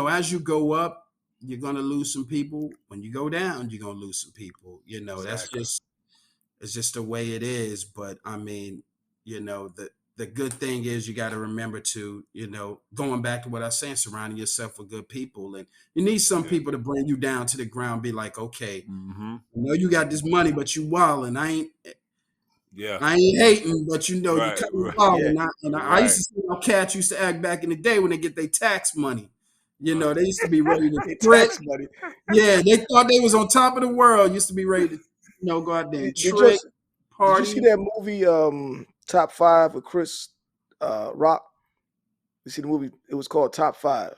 as you go up, you're going to lose some people. When you go down, you're going to lose some people. Exactly. It's just the way it is. But, I mean, the good thing is you got to remember to, going back to what I was saying, surrounding yourself with good people. And you need some people to bring you down to the ground, be like, okay, you got this money, but you wilding. I ain't hating, but you kind of wilding. I used to see how cats used to act back in the day when they get their tax money. They used to be ready to trick. Money. Yeah, they thought they was on top of the world. Used to be ready to, go out there and trick, party. Did you see that movie, Top 5 with Chris Rock? You see the movie? It was called Top 5.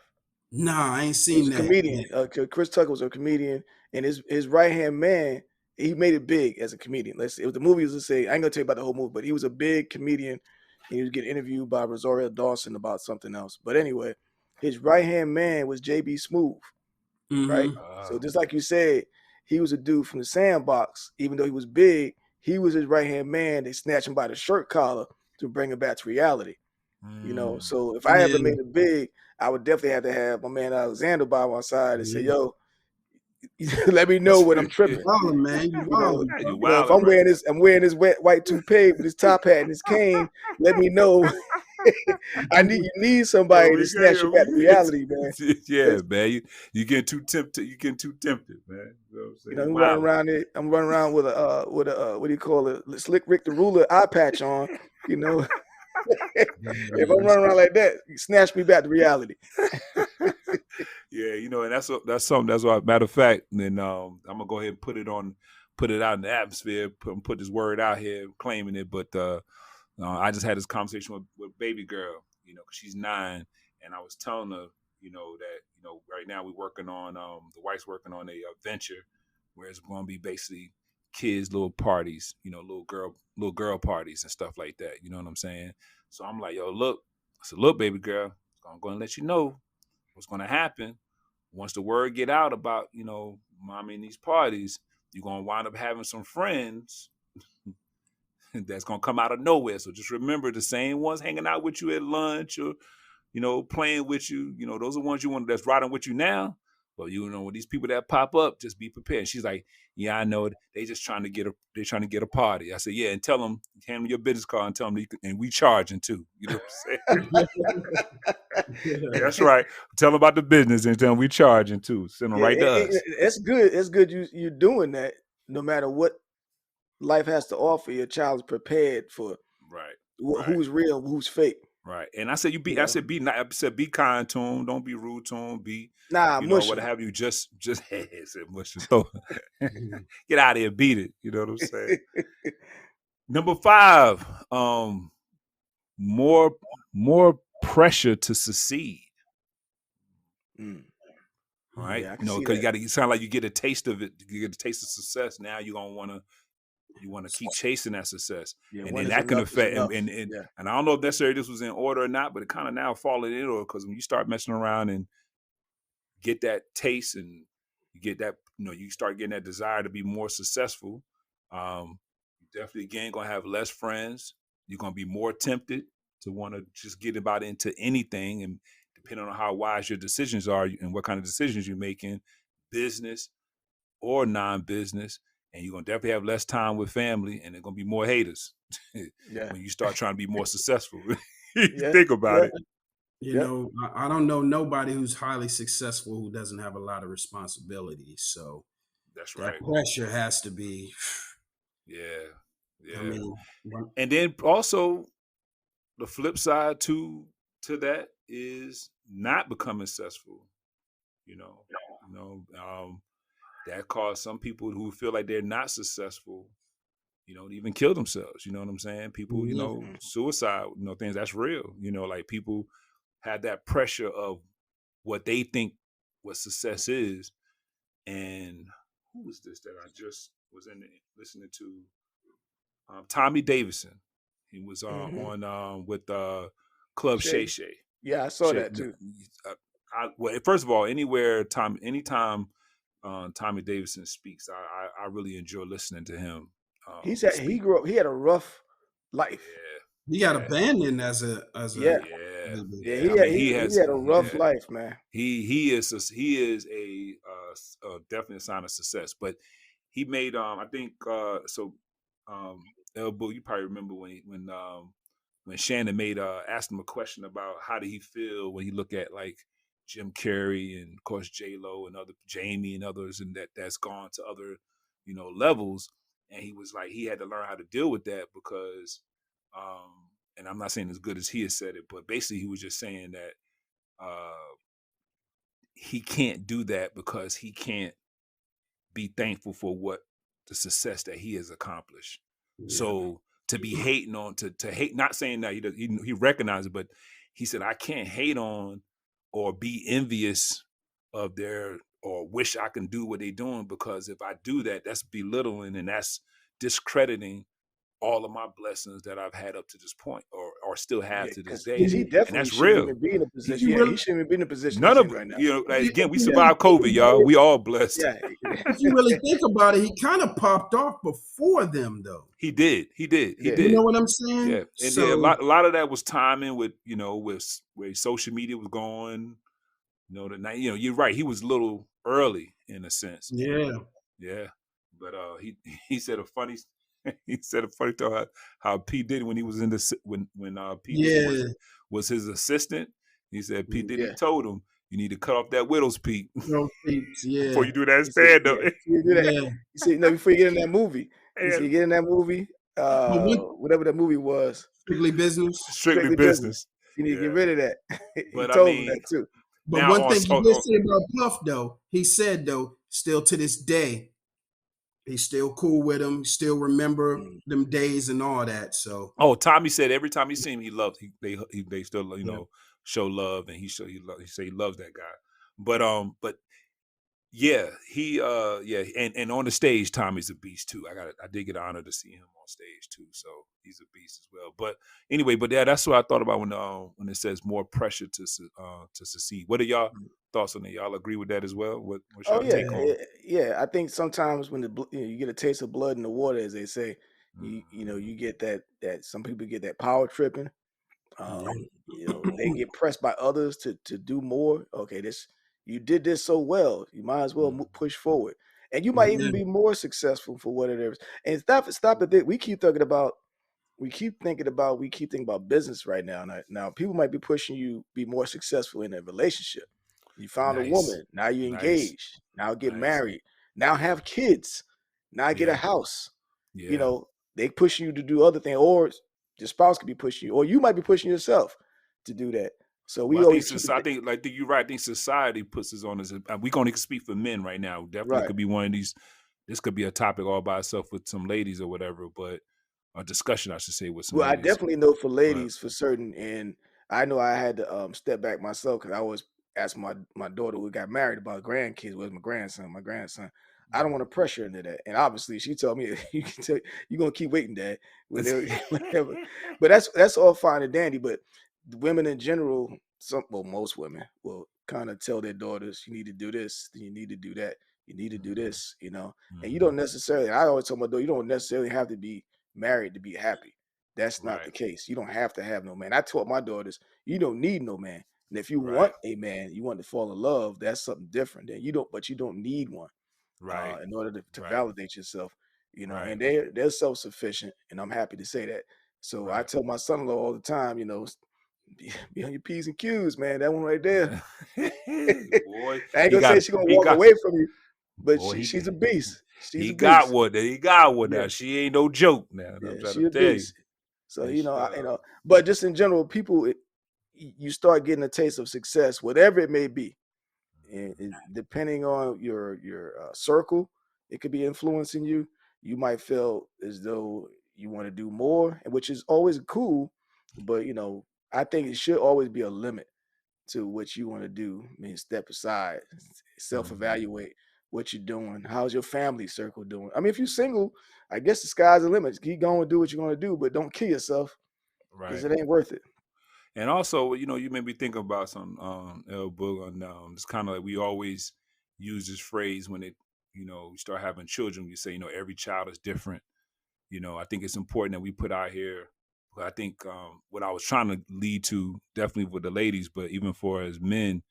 Nah, I ain't seen that. Comedian. Chris Tucker was a comedian, and his right hand man, he made it big as a comedian. The movie was to say, I ain't gonna tell you about the whole movie, but he was a big comedian. And he was getting interviewed by Rosario Dawson about something else. But anyway, his right hand man was JB Smooth, right? So just like you said, he was a dude from the Sandbox. Even though he was big, he was his right hand man. They snatched him by the shirt collar to bring him back to reality. So if I ever made it big, I would definitely have to have my man Alexander by my side and say, yo, let me know when I'm tripping. Wildin', man. You wildin', Yeah, bro. you If wildin', I'm wearing this white toupee with his top hat and his cane, let me know. You need somebody to snatch you back to reality, man. Yeah, man. You getting too tempted. You getting too tempted, man. You know what I'm saying? I'm running around it. I'm running around with a what do you call it? Slick Rick the Ruler eye patch on. You know, if I'm running around like that, you snatch me back to reality. Yeah, you know, and that's something. That's why. Matter of fact, then I'm gonna go ahead and put it out in the atmosphere. Put this word out here, claiming it. But I just had this conversation with baby girl. You know, 'cause she's 9, and I was telling her, you know, that right now we're working on the wife's working on a venture where it's going to be basically kids' little parties, you know, little girl parties and stuff like that. You know what I'm saying? So I'm like, yo, look, I said, look, baby girl, I'm going to let you know what's going to happen once the word get out about, you know, mommy in these parties. You're going to wind up having some friends that's going to come out of nowhere. So just remember, the same ones hanging out with you at lunch or, you know, playing with you, you know, those are ones you want that's riding with you now. But you know, when these people that pop up, just be prepared. And she's like, yeah, I know it. They just trying to get a party. I said, yeah, and tell them, hand them your business card and tell them, and we charging too. You know what I'm saying? That's right. Tell them about the business and tell them we charging too. Send them right to us. It's good. It's good you're doing that. No matter what life has to offer, your child is prepared for who's real, who's fake. Right. And I said, I said, be kind to them. Don't be rude to them. Be, what have you. Just mush throw. Get out of here, beat it. You know what I'm saying? Number 5, more pressure to succeed. Right. Yeah, because you sound like you get a taste of it. You get a taste of success. Now you're going to want to keep chasing that success, and then that can affect. And I don't know if necessarily this was in order or not, but it kind of now falling in order, because when you start messing around and get that taste, and you get that, you start getting that desire to be more successful. You definitely again gonna have less friends. You're gonna be more tempted to want to just get about into anything, and depending on how wise your decisions are and what kind of decisions you're making, business or non-business. And you're going to definitely have less time with family, and there's going to be more haters when you start trying to be more successful. Think about it. You know, I don't know nobody who's highly successful who doesn't have a lot of responsibility. So that's right. That pressure has to be. Yeah. I mean, and then also the flip side to that is not becoming successful. That caused some people who feel like they're not successful, to even kill themselves. You know what I'm saying? People, suicide, things that's real. Like people have that pressure of what they think what success is. And who was this that I just was listening to? Tommy Davidson. He was on with Club Shay Shay. Yeah, I saw that too. Well, first of all, anytime Tommy Davidson speaks, I really enjoy listening to him. He had a rough life. He got abandoned as a he had a rough life, man. He is a definite sign of success. But he made I think Elbow, you probably remember when Shannon asked him a question about how did he feel when he looked at like Jim Carrey and of course J-Lo and other Jamie and others, and that's gone to other levels, and he was like he had to learn how to deal with that because and I'm not saying as good as he has said it, but basically he was just saying that he can't do that because he can't be thankful for what the success that he has accomplished. So to be hating on to hate, not saying that he recognized it, but he said I can't hate on or be envious of their or wish I can do what they're doing, because if I do that, that's belittling and that's discrediting all of my blessings that I've had up to this point or still have to this day. He definitely and that's real. Even be in a position. He shouldn't even be in a position none of right now. Again, we survived COVID, y'all. We all blessed. Yeah. If you really think about it, he kind of popped off before them, though. He did. You know what I'm saying? Yeah. And a lot of that was timing with, with where social media was going, You're right. He was a little early in a sense. Yeah. Yeah. But he said a funny thing how P Diddy when he was in the when P Diddy was his assistant. He said P Diddy told him you need to cut off that widow's peak before you do that stand up. You see, before you get in that movie, whatever that movie was, Strictly Business. Strictly Business. You need to get rid of that. He But told him that too. But one thing he did say about Puff, though, he said, though, still to this day, he's still cool with him, still remember them days and all that. So, Tommy said every time he seen him, he loves. They still show love, and he say he loves that guy. But yeah, and on the stage, Tommy's a beast too. I did get an honor to see him on stage too, so he's a beast as well. But anyway, that's what I thought about when it says more pressure to succeed. What are y'all thoughts on that? Y'all agree with that as well? What's your take on it? Yeah, I think sometimes when you get a taste of blood in the water, as they say, you get that some people get that power tripping. They get pressed by others to do more. Okay, you did this so well, you might as well push forward, and you might even be more successful for what it is. And stop it. We keep thinking about business right now. Now people might be pushing you be more successful in a relationship. You found a woman, now you engaged, now get married, now have kids, now get a house. They pushing you to do other things, or your spouse could be pushing you, or you might be pushing yourself to do that. So I think you're right. I think society puts us on this. We're going to speak for men right now. Definitely could be one of these. This could be a topic all by itself with some ladies or whatever, but a discussion, I should say, with some ladies. I definitely know for ladies for certain, and I know I had to step back myself because I always ask my daughter who got married about grandkids. Where's my grandson? I don't want to pressure into that, and obviously she told me you're gonna keep waiting, Dad. Whatever. But that's all fine and dandy. But women in general, most women will kind of tell their daughters, you need to do this, you need to do that, you need to do this, and you don't necessarily. I always tell my daughter, you don't necessarily have to be married to be happy. That's not the case. You don't have to have no man. I taught my daughters, you don't need no man. And if you want a man, you want to fall in love, that's something different. But you don't need one. In order to validate yourself, and they're self-sufficient, and I'm happy to say that. So I tell my son-in-law all the time, be on your P's and Q's, man. That one right there. Boy, I ain't gonna say she's gonna walk away from you, but she's a beast. He got one now. She ain't no joke now. She's a beast. So but just in general, people, you start getting a taste of success, whatever it may be. And depending on your circle, it could be influencing you. You might feel as though you want to do more, which is always cool. But I think it should always be a limit to what you want to do. I mean, step aside, self-evaluate what you're doing. How's your family circle doing? I mean, if you're single, I guess the sky's the limit. Keep going, do what you're going to do, but don't kill yourself because it ain't worth it. And also, you made me think about some book on it's kind of like we always use this phrase when we start having children. We say, every child is different. I think it's important that we put out here. I think what I was trying to lead to, definitely with the ladies, but even for as men,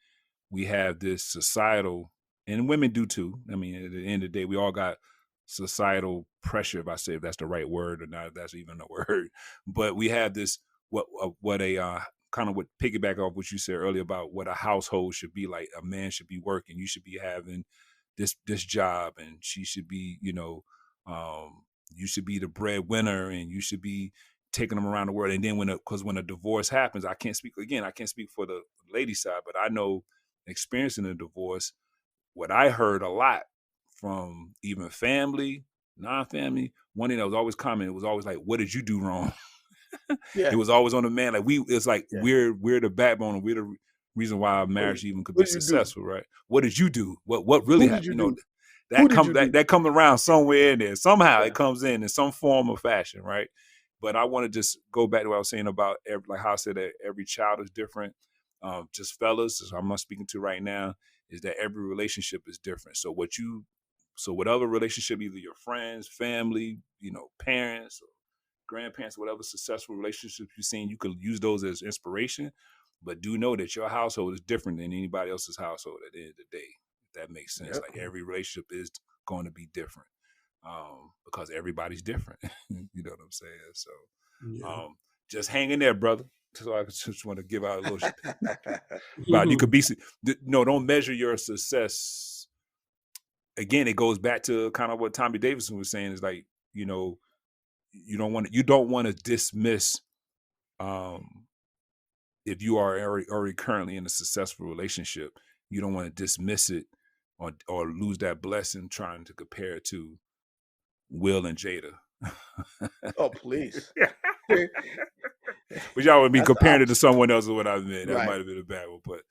we have this societal, and women do too. I mean, at the end of the day, we all got societal pressure, if that's the right word or not, if that's even a word. But we have this, what kind of what piggyback off what you said earlier about what a household should be like. A man should be working. You should be having this job, and she should be, you should be the breadwinner, and you should be taking them around the world. And then when a divorce happens, I can't speak for the lady side, but I know experiencing a divorce, what I heard a lot from even family, non-family, one thing that was always common, it was always like, what did you do wrong? It was always on the man. Like it's like we're the backbone, and we're the reason why our marriage even could be successful, right? What did you do? What really happened? That comes around somewhere in there. Somehow it comes in some form or fashion, right? But I want to just go back to what I was saying about how I said that every child is different. Just fellas, as I'm not speaking to right now, is that every relationship is different. So whatever relationship, either your friends, family, parents, or grandparents, whatever successful relationships you've seen, you could use those as inspiration. but do know that your household is different than anybody else's household at the end of the day. If that makes sense. Yep. Like every relationship is going to be different because everybody's different. You know what I'm saying? So just hang in there, brother. So I just want to give out a little shit. But you could be don't measure your success. Again, it goes back to kind of what Tommy Davidson was saying, is like, you don't want to dismiss if you are already currently in a successful relationship, you don't want to dismiss it or lose that blessing trying to compare it to Will and Jada. Oh, please. But y'all would be comparing it to someone else, or what I meant. That Right. might have been a bad one. But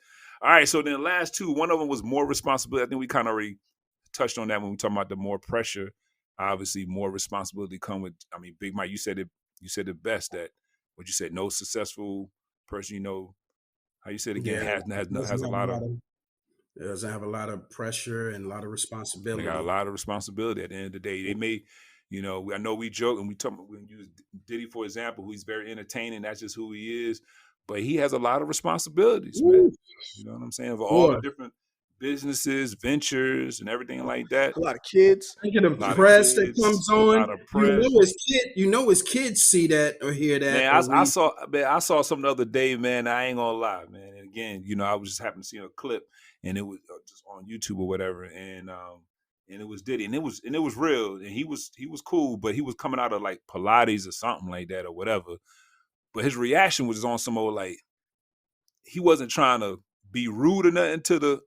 all right, so then the last two, one of them was more responsibility. I think we kind of already touched on that when we talking about the more pressure. Obviously, more responsibility come with. I mean, Big Mike, you said it best, that what you said. No successful person, how you said it again, has a lot of. It doesn't have a lot of pressure and a lot of responsibility. They got a lot of responsibility at the end of the day. They may, I know we joke and we talk when you use Diddy, for example, who he's very entertaining. That's just who he is. But he has a lot of responsibilities, man. You know what I'm saying? Of all the different businesses, ventures, and everything like that. A lot of kids. Think of the press that comes on. A lot of press. His kids see that or hear that. Man, I saw something the other day, man. I ain't gonna lie, man. And again, I was just happened to see a clip, and it was just on YouTube or whatever, and it was Diddy, and it was real, and he was cool, but he was coming out of like Pilates or something like that or whatever. But his reaction was on some old, like, he wasn't trying to be rude or nothing to the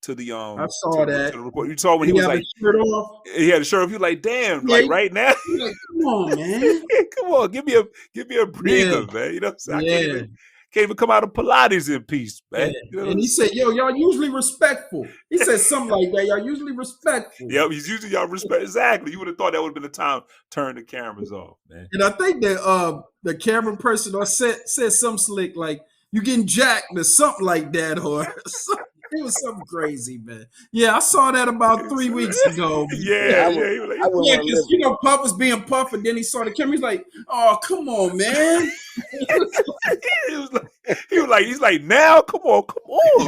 I saw that. To the report. You saw when he was like, shirt off. He had a shirt off. You like, damn, like right now. Like, come on, man. Come on, give me a breather, man. You know what I'm saying? I can't even come out of Pilates in peace, man. Yeah. And he said, yo, y'all usually respectful. He said something like that. Y'all usually respectful. Yep, he's usually y'all respect. Exactly. You would have thought that would have been the time to turn the cameras off, man. And I think that the camera person said something slick like, you getting jacked or something like that, or something. It was something crazy, man. Yeah, I saw that about 3 weeks ago. Because Puff was being Puff, and then he saw the camera. He's like, "Oh, come on, man." He's like, now, come on,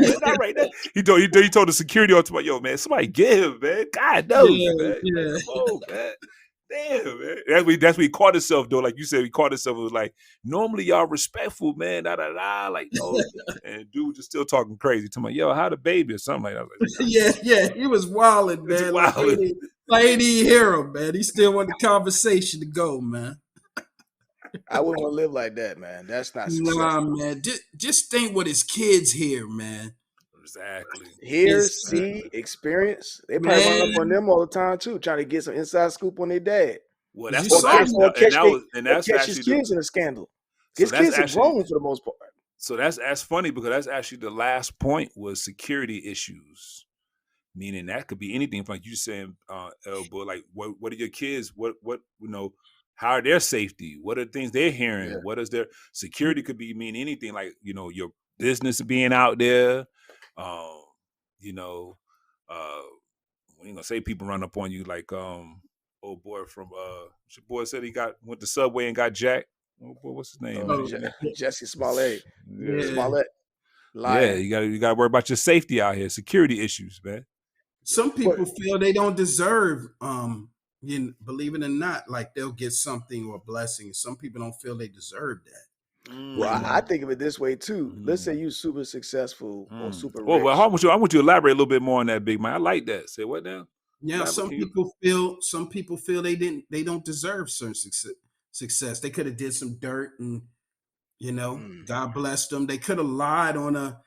man. All right, he told the security on tomorrow, yo, man, somebody get him, man. God knows, man. Yeah. Come on, man. Damn, man. That's what he caught himself, though. Like you said, he caught himself. It was like, normally y'all respectful, man. Like, no. And dude just still talking crazy. To me, yo, how the baby or something like that. Like, yeah. He was wilding, man. Like, he didn't hear him, man. He still wanted the conversation to go, man. I wouldn't want to live like that, man. That's not successful. Nah, man. Just think what his kids hear, man. Exactly. Hear, see, experience. They probably run up on them all the time too, trying to get some inside scoop on their dad. Well, that's catch his kids in a scandal. His kids are grown for the most part. So that's funny, because that's actually the last point was security issues, meaning that could be anything. Like you saying, Elbow, like what are your kids? What how are their safety? What are the things they're hearing? Yeah. What is their security? Could mean anything. Like your business being out there. We ain't gonna say people run up on you like old boy from your boy said he went to Subway and got jacked. Oh boy, what's his name? Jesse Smollett. Yeah. Smollett. Lion. Yeah, you gotta worry about your safety out here, security issues, man. Some people feel they don't deserve believe it or not, like they'll get something or a blessing. Some people don't feel they deserve that. Well, I think of it this way too. Let's say you're super successful or super rich. Well, I want you to elaborate a little bit more on that, Big Man. I like that. Say what now? Yeah, some people feel they don't deserve certain success. They could have did some dirt, and God bless them. They could have lied on a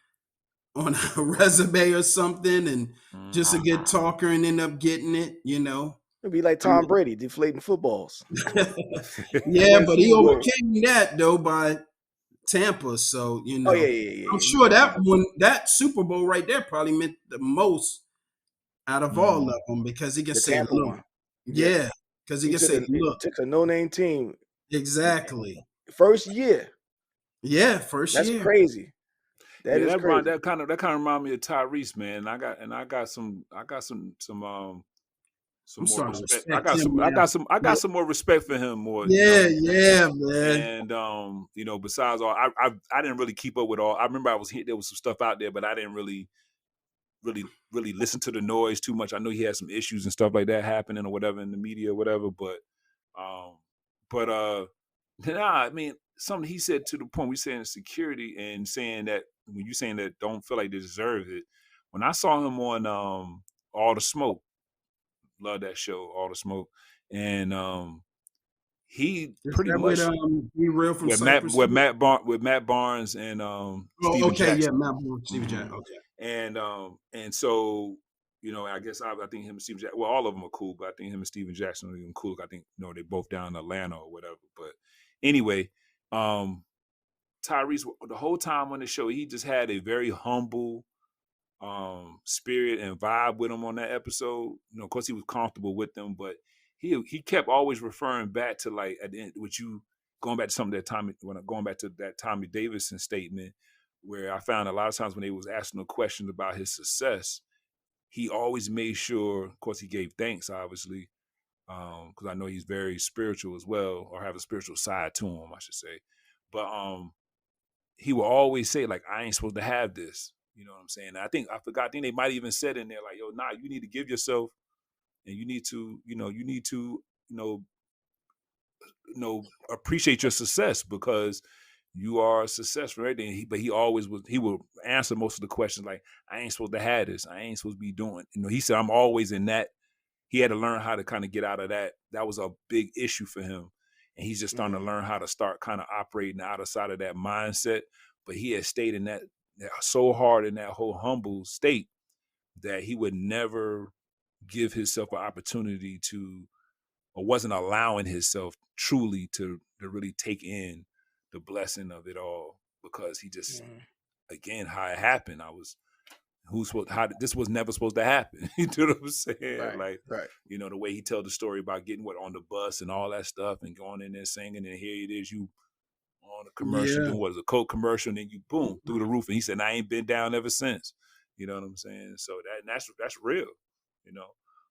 resume or something, and just a good talker and end up getting it. It'd be like Tom Brady deflating footballs. Yeah, but he overcame that though by Tampa. So I'm sure that Super Bowl right there probably meant the most out of all of them, because he can say, "Look," because he can say, "Look." Took a no-name team. Exactly. First year. Yeah, first year. That's crazy. That kind of remind me of Tyrese, man. I got some some I'm more starting to respect. respect him now. I got some more respect for him more. Yeah, you know? man. And besides all, I didn't really keep up with all. I remember there was some stuff out there, but I didn't really listen to the noise too much. I know he had some issues and stuff like that happening or whatever in the media or whatever, but I mean, something he said to the point we saying security and saying that when you saying that don't feel like they deserve it. When I saw him on All the Smoke, love that show, All the Smoke, and he Is pretty that with much Be Real from with Cypress? Matt Barnes and Steven okay, Jackson. yeah, Matt Barnes, Steven Jackson. Okay, and so I guess I think him and Steven Jackson. Well, all of them are cool, but I think him and Steven Jackson are even cool. I think they both down in Atlanta or whatever. But anyway, Tyrese, the whole time on the show, he just had a very humble spirit and vibe with him on that episode. Of course, he was comfortable with them, but he kept always referring back to, like, at the end, with you going back to something going back to that Tommy Davidson statement, where I found a lot of times when they was asking a question about his success, he always made sure, of course, he gave thanks, obviously, because I know he's very spiritual as well, or have a spiritual side to him, I should say. But he will always say, like, I ain't supposed to have this. You know what I'm saying? I think they might even said in there, like, yo, nah, you need to give yourself, and you need to, appreciate your success, because you are a success for everything. But he would answer most of the questions like, I ain't supposed to have this. I ain't supposed to be doing. He said, I'm always in that. He had to learn how to kind of get out of that. That was a big issue for him. And he's just starting to learn how to start kind of operating outside of that mindset. But he had stayed in that so hard in that whole humble state that he would never give himself an opportunity to, or wasn't allowing himself truly to really take in the blessing of it all, because he just, again, how it happened. This was never supposed to happen. You know what I'm saying? Right. The way he told the story about getting on the bus and all that stuff and going in there singing, and here it is, you on a commercial, doing what is a Coke commercial, and then you boom through the roof. And he said, I ain't been down ever since. You know what I'm saying? So that's real,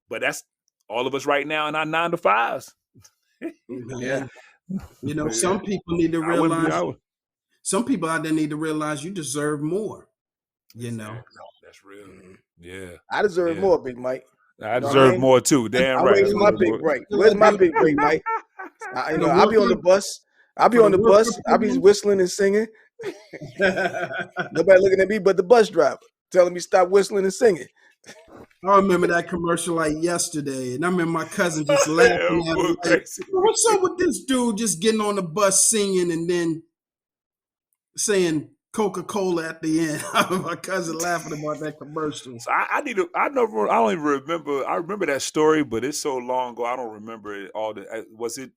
But that's all of us right now in our 9 to 5s. Yeah. Some people need to realize. Some people out there need to realize you deserve more. That's real. Yeah, I deserve more, Big Mike. I deserve more too. Damn right. Where's my big break? Where's my big break, Mike? I'll be on the bus. I'll be whistling and singing. Nobody looking at me but the bus driver telling me stop whistling and singing. I remember that commercial like yesterday, and I remember my cousin just laughing at me like, what's up with this dude just getting on the bus singing and then saying Coca-Cola at the end? My cousin laughing about that commercial. So I don't even remember. I remember that story, but it's so long ago. I don't remember it all. Was it?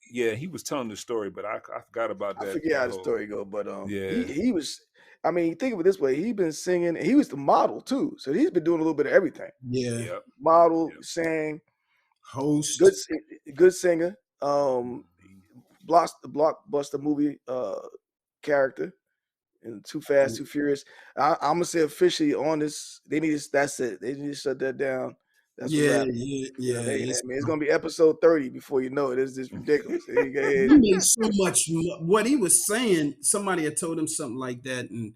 Yeah, he was telling the story, but I forgot about that. I forget how the story go, but yeah, he was. I mean, think of it this way: he's been singing. He was the model too, so he's been doing a little bit of everything. Yeah, model, sang, host, good singer. The blockbuster movie character in Too Fast, Too Furious. I'm gonna say officially on this, that's it. They need to shut that down. That's yeah. It's gonna be episode 30 before you know it. It's just ridiculous. He made so much. What he was saying, somebody had told him something like that, and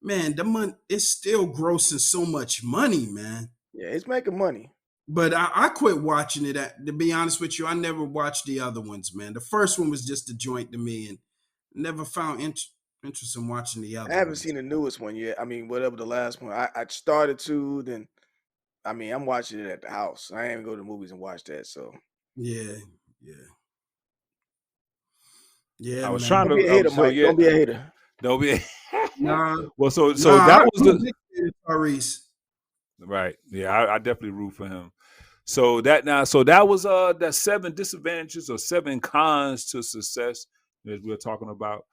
man, the money is still grossing so much money, man. Yeah, it's making money. But I quit watching it. To be honest with you, I never watched the other ones, man. The first one was just a joint to me, and never found interest in watching the other. I haven't seen the newest one yet. I mean, whatever the last one. I started to, then I mean, I'm watching it at the house. I ain't even go to the movies and watch that. So yeah. I was trying to. Don't be a hater, Mike. Don't be a hater. Don't be. Nah. Well, so that was the Tyrese. Right. Yeah, I definitely root for him. So that was that 7 disadvantages or 7 cons to success that we're talking about.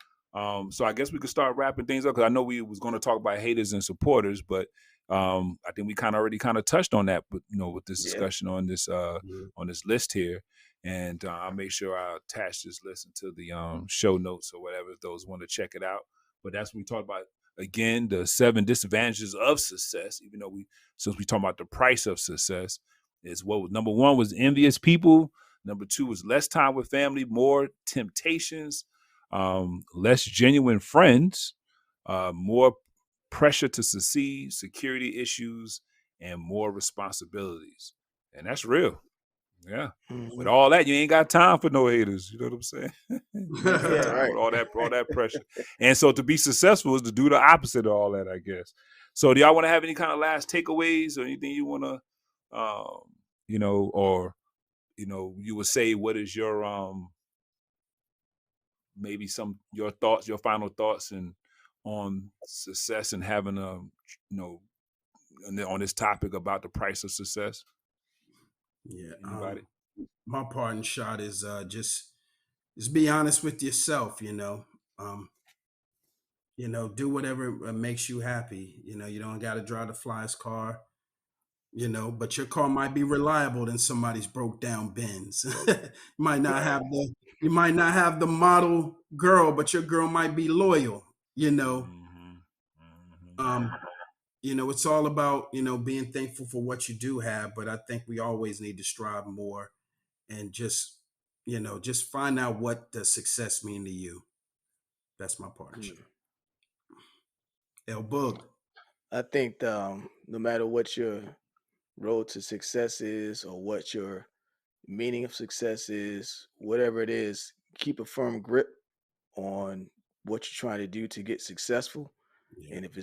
So I guess we could start wrapping things up, because I know we was going to talk about haters and supporters, but I think we already touched on that, but with this discussion on this on this list here. And I'll make sure I attach this list into the show notes or whatever if those want to check it out. But that's when we talk about, again, the 7 disadvantages of success, even though since we talk about the price of success, is what number one was envious people. Number two was less time with family, more temptations, less genuine friends, more pressure to succeed, security issues, and more responsibilities. And that's real. Yeah. With all that, you ain't got time for no haters. You know what I'm saying? You ain't got time with all that pressure. And so to be successful is to do the opposite of all that, I guess. So do y'all want to have any kind of last takeaways or anything you want to, or, you would say, what is your, maybe your thoughts, your final thoughts on success and having on this topic about the price of success? Yeah. Anybody? My parting shot is just be honest with yourself. Do whatever makes you happy. You don't got to drive the flyest car. But your car might be reliable than somebody's broke down Benz. You might not have the model girl, but your girl might be loyal. It's all about being thankful for what you do have, but I think we always need to strive more and just find out what does success mean to you. That's my part. El Boog. I think no matter what your road to success is or what your meaning of success is, whatever it is, keep a firm grip on what you're trying to do to get successful. Yeah. And if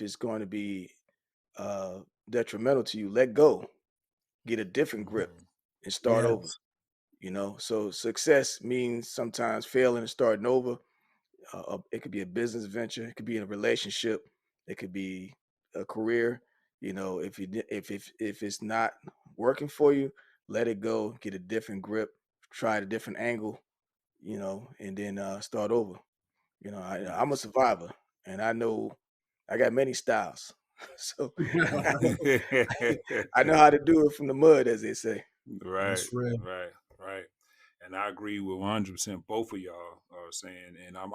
it's going to be detrimental to you, let go, get a different grip and start over. So success means sometimes failing and starting over. It could be a business venture, it could be in a relationship, it could be a career. If it's not working for you, let it go, get a different grip, try a different angle, and then start over. I'm a survivor, and I know I got many styles, so I know how to do it from the mud, as they say. Right. And I agree with 100% both of y'all are saying. And I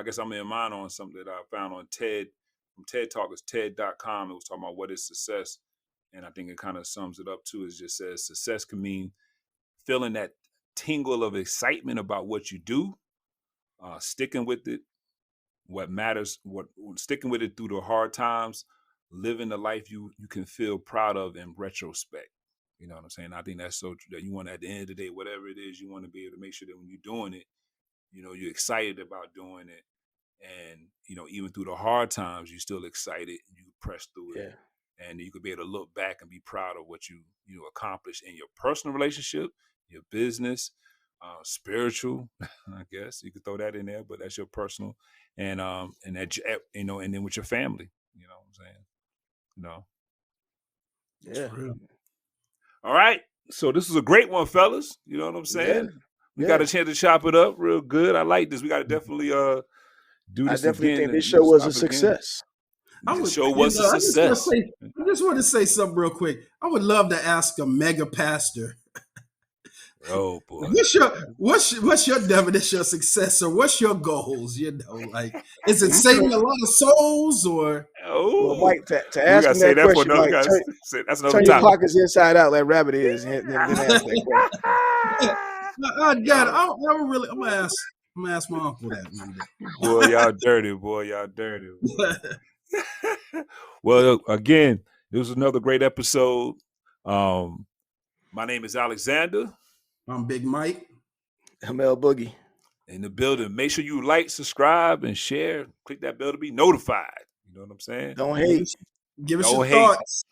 guess I'm in mind on something that I found on TED, from TED Talk. It's TED.com. It was talking about what is success. And I think it kind of sums it up too. It just says success can mean feeling that tingle of excitement about what you do, sticking with it, what matters, sticking with it through the hard times, living the life you can feel proud of in retrospect. You know what I'm saying? I think that's so true, that you want, at the end of the day, whatever it is, you want to be able to make sure that when you're doing it, you're excited about doing it. And, even through the hard times, you're still excited. You press through it. And you could be able to look back and be proud of what you accomplished in your personal relationship, your business, spiritual, I guess. You could throw that in there, but that's your personal. And that, and then with your family, you know what I'm saying? Yeah. All right. So this is a great one, fellas. You know what I'm saying? Yeah. We got a chance to chop it up real good. I like this. We got to definitely do this again. I definitely think this show was a success. This show was a success. I just want to say something real quick. I would love to ask a mega pastor. Oh boy. What's your definition of success, or what's your goals? Is it saving a lot of souls, or? Well, Mike, to ask him that question, Mike, that's another turn topic. Your pockets inside out like Rabbit is. Then ask that question. I'm gonna ask my uncle that one day. Boy, y'all dirty. Boy. Well, again, it was another great episode. My name is Alexander. I'm Big Mike. I'm El Boogie. In the building. Make sure you like, subscribe, and share. Click that bell to be notified. You know what I'm saying? Don't hate. Give us your thoughts.